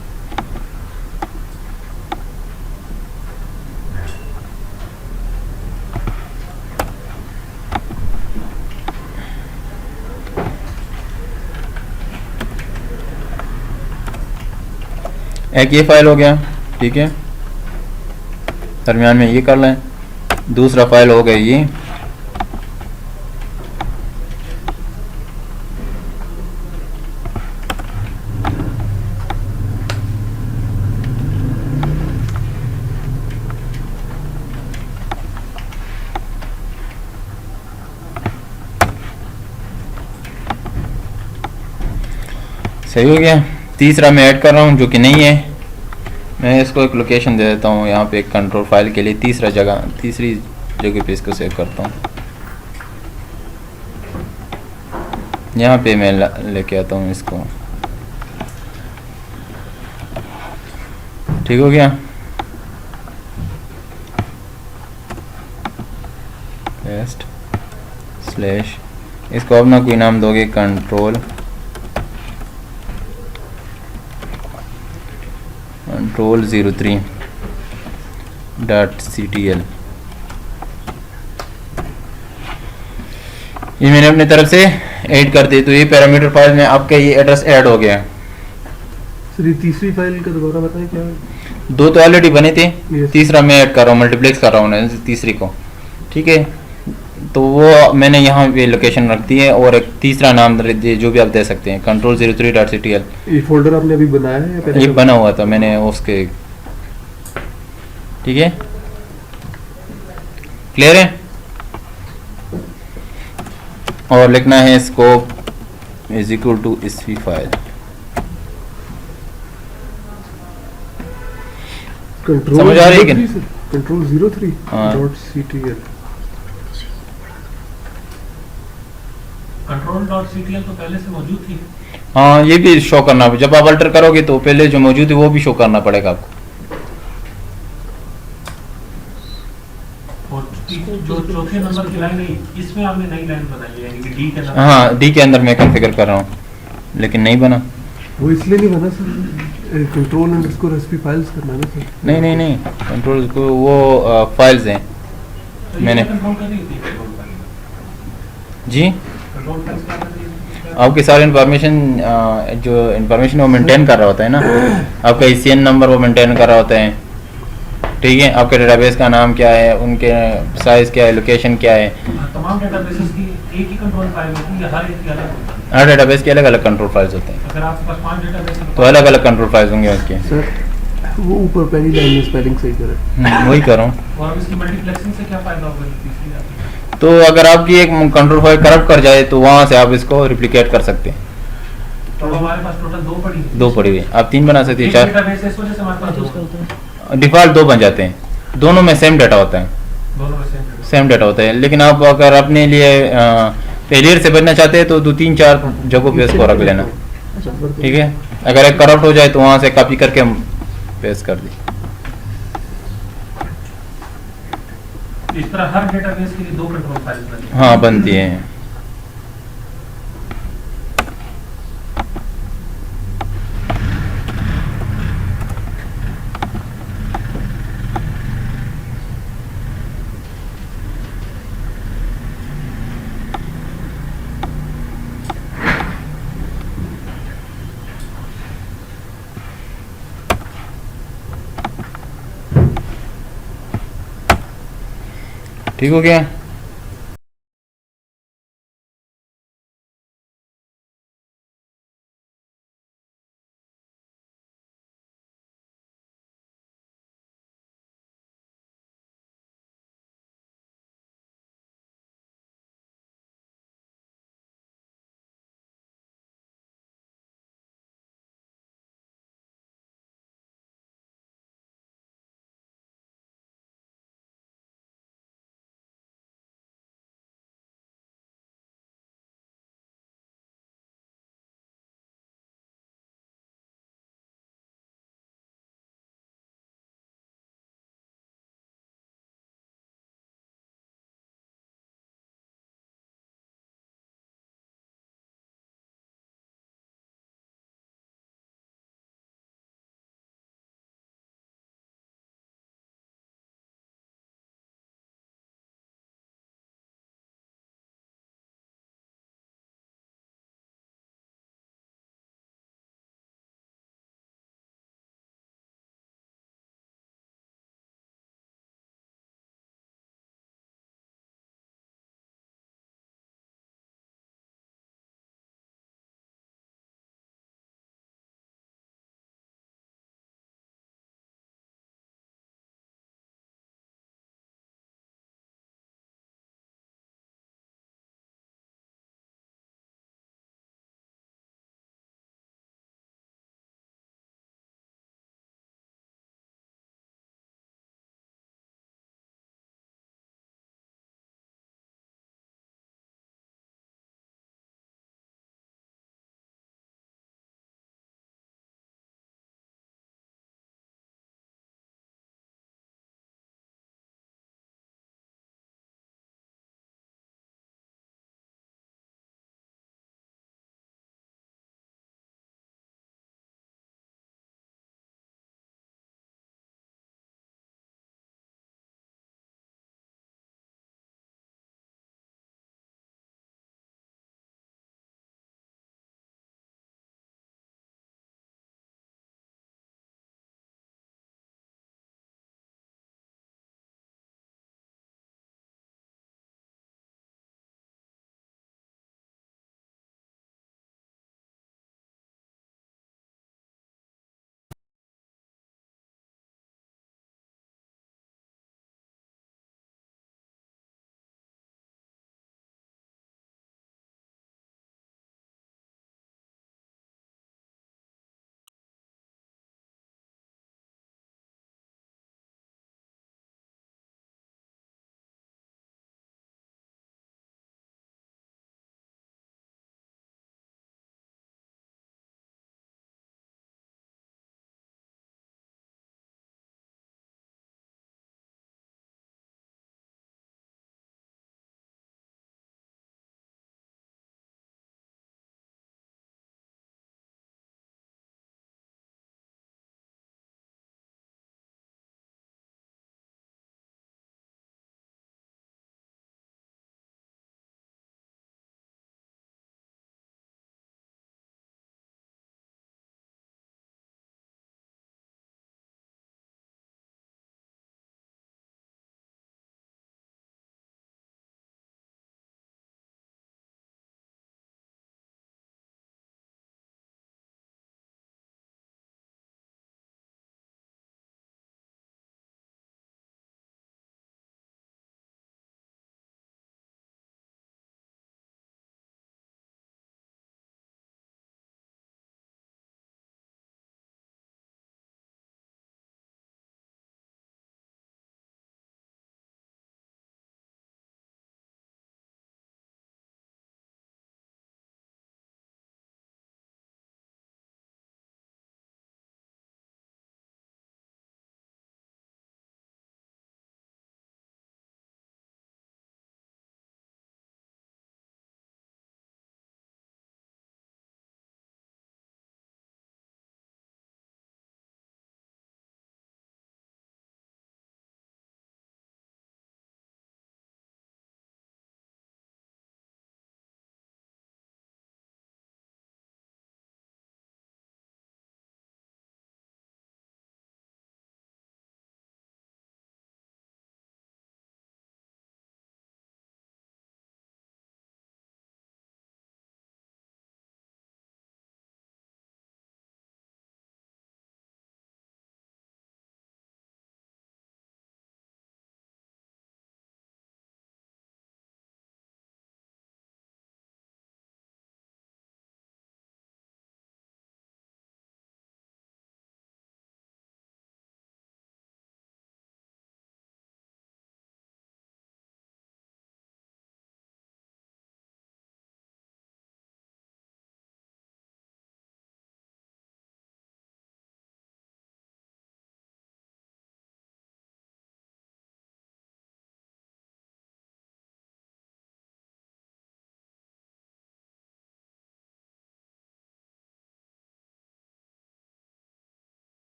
Speaker 1: एक ये फाइल हो गया, ठीक है, दरमियान में ये कर लें। दूसरा फाइल हो गया ये, सही हो गया। तीसरा मैं ऐड कर रहा हूँ जो कि नहीं है, मैं इसको एक लोकेशन दे देता हूँ यहाँ पे एक कंट्रोल फाइल के लिए, तीसरी जगह पे इसको सेव करता हूँ। यहाँ पे मैं लेके आता हूँ इसको, ठीक हो गया। पेस्ट स्लैश, इसको अपना कोई नाम दोगे, कंट्रोल 03.ctl। ये मैंने अपनी तरफ से ऐड कर दी, तो ये पैरामीटर फाइल में आपका ये एड्रेस ऐड हो गया।
Speaker 4: सर ये तीसरी फाइल का दोबारा बताएं क्या है?
Speaker 1: दो तो ऑलरेडी बने थे,
Speaker 4: Yes.
Speaker 1: तीसरा मैं ऐड कर रहा हूँ, मल्टीप्लेक्स कर रहा हूँ तीसरी को, ठीक है। तो वो मैंने यहाँ पे लोकेशन रख दी है, और एक तीसरा नाम जो भी आप दे सकते हैं, कंट्रोल 03.ctl।
Speaker 4: ये फोल्डर आपने अभी बनाया है या पहले
Speaker 1: ये बना हुआ था मैंने उसके, ठीक है, क्लियर है। और लिखना है स्कोप इज इक्वल टू इसवी फाइल,
Speaker 4: कंट्रोल
Speaker 1: समझ आ रही है कि नहीं?
Speaker 4: कंट्रोल 03
Speaker 1: हाँ।
Speaker 4: .ctl।
Speaker 2: control.ctl तो पहले से मौजूद थी।
Speaker 1: हाँ, ये भी शो करना, जब आप अल्टर करोगे तो पहले जो मौजूद है वो भी शो करना पड़ेगा आपको।
Speaker 2: और जो चौथे नंबर की लाइन है, इसमें आपने नई लाइन बनाई है, यानी कि डी के अंदर।
Speaker 1: हाँ, डी के अंदर मैं कॉन्फ़िगर कर रहा हूँ, लेकिन नहीं बना।
Speaker 4: वो इसलिए नहीं बना sir, control underscore SP files करना है ना सर।
Speaker 1: नहीं, कंट्रोल को वो फाइल्स हैं
Speaker 2: तो ये
Speaker 1: मैंने,
Speaker 2: कंट्रोल कर रही थी, कंट्रोल
Speaker 1: जी
Speaker 2: फाइल्स क्या कर रही थी?
Speaker 1: आपकी सारी इंफॉर्मेशन जो इंफॉर्मेशन वो मेंटेन कर रहा होता है ना, आपका ICN नंबर वो मेंटेन कर रहा होता है, ठीक है। आपके डेटाबेस का नाम क्या है, उनके साइज क्या है, लोकेशन क्या है,
Speaker 2: तमाम डेटाबेसेस की एक ही कंट्रोल फाइल होती है या हर एक की अलग होती है?
Speaker 1: हर डेटाबेस के अलग अलग कंट्रोल फाइल्स होते हैं,
Speaker 2: अगर आपके पास 5 डेटाबेस हैं
Speaker 1: तो अलग अलग कंट्रोल फाइल्स होंगे उसके।
Speaker 4: सर वो ऊपर पहली लाइन में स्पेलिंग सही करें।
Speaker 1: वही कर रहा हूँ।
Speaker 2: और अब इसकी मल्टीप्लेक्सिंग से क्या फायदा होगा तीसरी जाती है?
Speaker 1: तो अगर आपकी एक कंट्रोल फाइल करप्ट कर जाए तो वहाँ से आप इसको रिप्लिकेट कर सकते हैं।
Speaker 2: तो अब हमारे पास टोटल 2 पड़ी है।
Speaker 1: 2 पड़ी हुई, आप 3 बना सकते हैं,
Speaker 2: एक
Speaker 1: 4,
Speaker 2: डेटाबेस है, इस वजह से हमारे पास
Speaker 5: उसका
Speaker 2: 2
Speaker 5: होता है।
Speaker 1: डिफॉल्ट 2 बन जाते हैं, दोनों में सेम डाटा होता है,
Speaker 2: दोनों में
Speaker 1: सेम डाटा होता है। लेकिन आप अगर अपने लिए फेलियर से बचना चाहते हैं तो 2-3-4 जगहों पे इसको रख लेना, ठीक है। अगर एक करप्ट हो जाए तो वहाँ से कॉपी करके हम पेस्ट कर दी।
Speaker 2: इस तरह हर डेटाबेस के लिए 2 कंट्रोल फाइल्स बनती हैं।
Speaker 1: हाँ, बनती है। ठीक हो गया।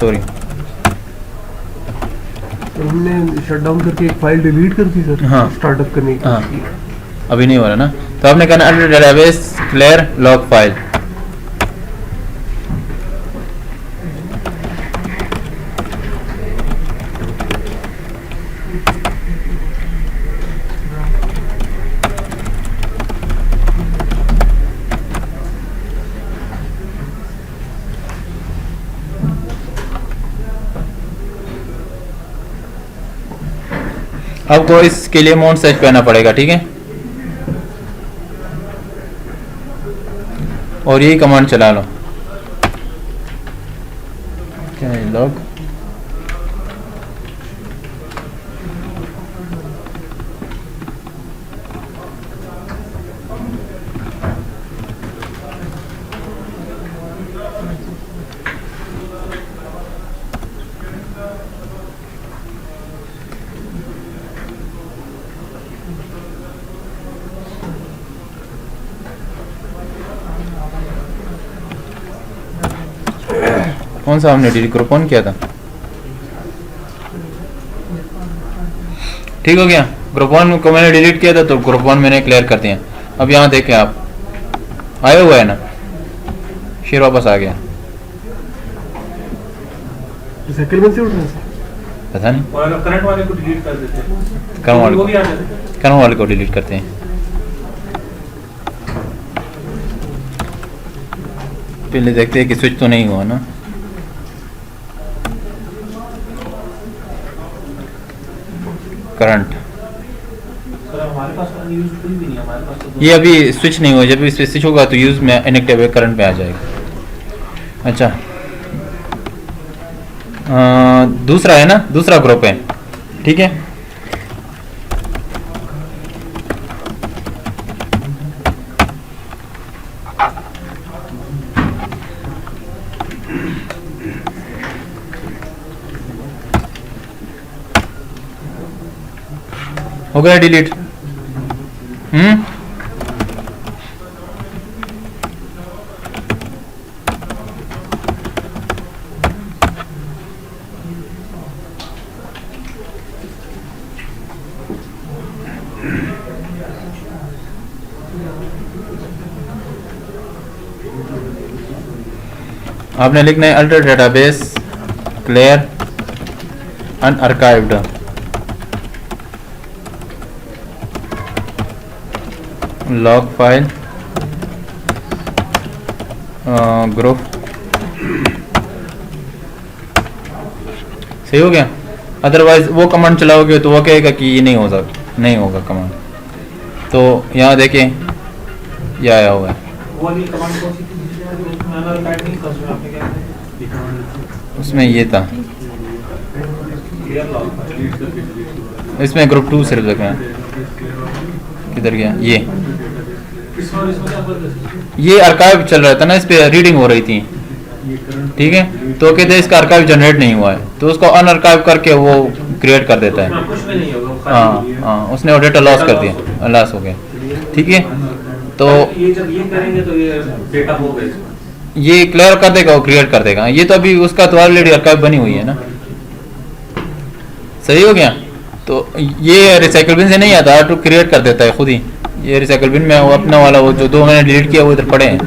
Speaker 1: सॉरी।
Speaker 4: तो हमने शटडाउन करके एक फाइल डिलीट कर दी सर।
Speaker 1: हाँ।
Speaker 4: स्टार्टअप करने की
Speaker 1: हाँ।
Speaker 4: कोशिश की।
Speaker 1: अभी नहीं हो रहा ना, तो आपने कहना alter database clear log file. आपको इसके लिए मोड सर्च करना पड़ेगा, ठीक है, और यही कमांड चला लो। क्या है लॉग? कौन सा हमने डिलीट ग्रुप ऑन किया था? ठीक हो गया। ग्रुप वन को मैंने डिलीट किया था तो ग्रुप वन मैंने क्लियर कर दिया। अब यहाँ देखें आप, आया हुआ है ना, शेर वापस आ गया।
Speaker 4: रिसाइकलमेंट से उठ रहा है सर?
Speaker 1: पता नहीं,
Speaker 2: और अगर करंट वाले को डिलीट कर देते हैं
Speaker 1: करंट वाले
Speaker 2: वो भी आ जाते हैं।
Speaker 1: करंट वाले को डिलीट करते हैं। पहले देखते हैं कि स्विच तो नहीं हुआ ना। करंट
Speaker 2: सर हमारे पास यूजफुल भी नहीं है, हमारे पास तो
Speaker 1: ये अभी स्विच नहीं हुआ, जब इस पे स्विच होगा तो यूज में इनएक्टिव करंट पे आ जाएगा। अच्छा, दूसरा है ना, दूसरा ग्रुप है, ठीक है। हो गया डिलीट। आपने लिखना है alter database clear unarchived, log file group. सही हो गया। अदरवाइज वो कमांड चलाओगे तो वो कहेगा कि ये नहीं हो सकता, नहीं होगा कमांड। तो यहाँ देखें ये आया हुआ है,
Speaker 2: वो वाली कमांड कौन सी थी जिसमें अनर टाइप नहीं था, उसमें आपने क्या किया?
Speaker 1: उसमें ये था,
Speaker 2: क्लियर लॉग।
Speaker 1: इसमें ग्रुप 2 सिर्फ रखना है। किधर गया ये?
Speaker 2: इसमें क्या फर्क है?
Speaker 1: ये आर्काइव चल रहा था ना, इस पे रीडिंग हो रही थी, ठीक है। तो कहते हैं इसका आर्काइव जनरेट नहीं हुआ है, तो उसको अनआर्काइव करके वो क्रिएट कर देता है।
Speaker 2: उसमें कुछ भी नहीं होगा, वो खाली
Speaker 1: हाँ
Speaker 2: है।
Speaker 1: हाँ, उसने वो डेटा लॉस कर दिया, लॉस हो गया, ठीक है। तो
Speaker 2: ये जब ये करेंगे तो ये डेटा हो गया इसमें।
Speaker 1: ये क्लियर कर देगा, वो क्रिएट कर देगा। ये तो अभी उसका तो ऑलरेडी आर्काइव बनी हुई है ना, सही हो गया। तो ये रिसाइकल बिन से नहीं आता, ऑटो क्रिएट कर देता है खुद ही। ये रिसाइकल बिन में वो अपना वाला वो जो दो मैंने डिलीट किया वो इधर पड़े हैं।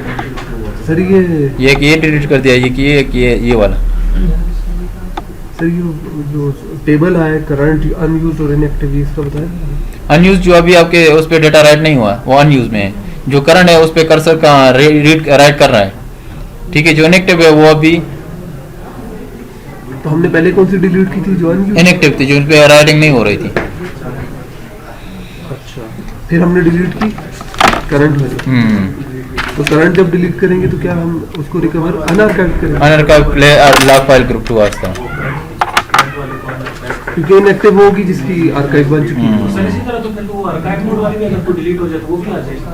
Speaker 4: सर
Speaker 1: ये कि ये डिलीट कर दिया, ये कि ये वाला।
Speaker 4: सर ये जो टेबल आया करंट अनयूज्ड और इनएक्टिव, इसका बताएं।
Speaker 1: अनयूज जो अभी आपके उस पर डेटा राइट नहीं हुआ वो अनयूज में है। जो करंट है उस पर कर्सर का रीड राइट कर रहा है, ठीक है। जो इनएक्टिव है वो अभी
Speaker 4: तो हमने पहले कौन सी डिलीट की थी? जो अनयूज्ड
Speaker 1: इनएक्टिव थी, जो उस पर राइटिंग नहीं हो रही थी।
Speaker 4: अच्छा, फिर हमने डिलीट की करंट वाली। तो करंट जब डिलीट करेंगे तो क्या हम उसको रिकवर अनआर्काइव करेंगे?
Speaker 1: अनआर्काइव लॉग फाइल ग्रुप 2 वास्ता,
Speaker 4: क्योंकि इनएक्टिव होगी जिसकी आर्काइव बन चुकी है।
Speaker 2: सर इसी तरह तो फिर वो आर्काइव मोड वाली भी अगर कोई डिलीट हो जाए तो वो भी आ जाएगा।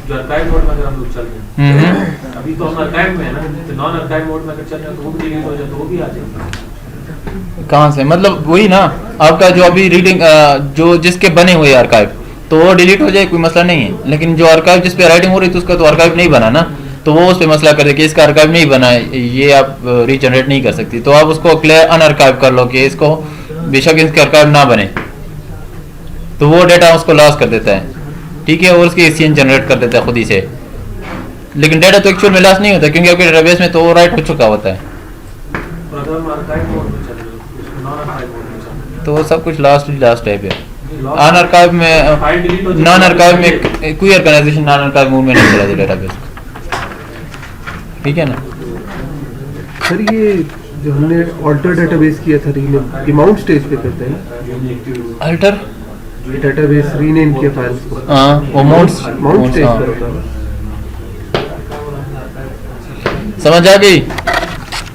Speaker 2: जो आर्काइव मोड में अगर हम लोग चल रहे हैं, अभी तो हम आर्काइव में है ना, तो नॉन आर्काइव मोड में अगर चल रहे हैं तो वो भी डिलीट हो जाए तो वो भी आ जाएगा।
Speaker 1: कहाँ से? मतलब वही ना, आपका जो अभी रीडिंग जो जिसके बने हुए आर्काइव तो वो डिलीट हो जाए, कोई मसला नहीं है। लेकिन जो आर्काइव जिस पे राइटिंग हो रही थी उसका तो आर्काइव नहीं बना ना, तो वो उस पर मसला कर दे कि इसका आर्काइव नहीं बना है, ये आप रीजनरेट नहीं कर सकती, तो आप उसको क्लियर अनआर्काइव कर लो कि इसको बेशक इसका आर्काइव ना बने, तो वो डेटा उसको लॉस कर देता है, ठीक है, और उसकी सीन जनरेट कर देता है खुद ही से। लेकिन डेटा तो एक्चुअल में लॉस नहीं होता क्योंकि आपके डेटाबेस में तो वो राइट हो चुका होता है, तो वो सब कुछ लास्ट टाइप है। अनआर्काइव में नॉन आर्काइव में कोई ऑर्गेनाइजेशन नॉन आर्काइव मोड में नहीं चलाती डेटाबेस, ठीक है ना।
Speaker 4: सर ये जो हमने ऑल्टर डेटाबेस किया था रीनेम, ये माउंट स्टेज पे करते हैं ना,
Speaker 1: अल्टर
Speaker 4: डेटाबेस रीनेम किया फाइल्स को,
Speaker 1: हाँ वो
Speaker 4: माउंट स्टेज पर होता है।
Speaker 1: समझ आ गई।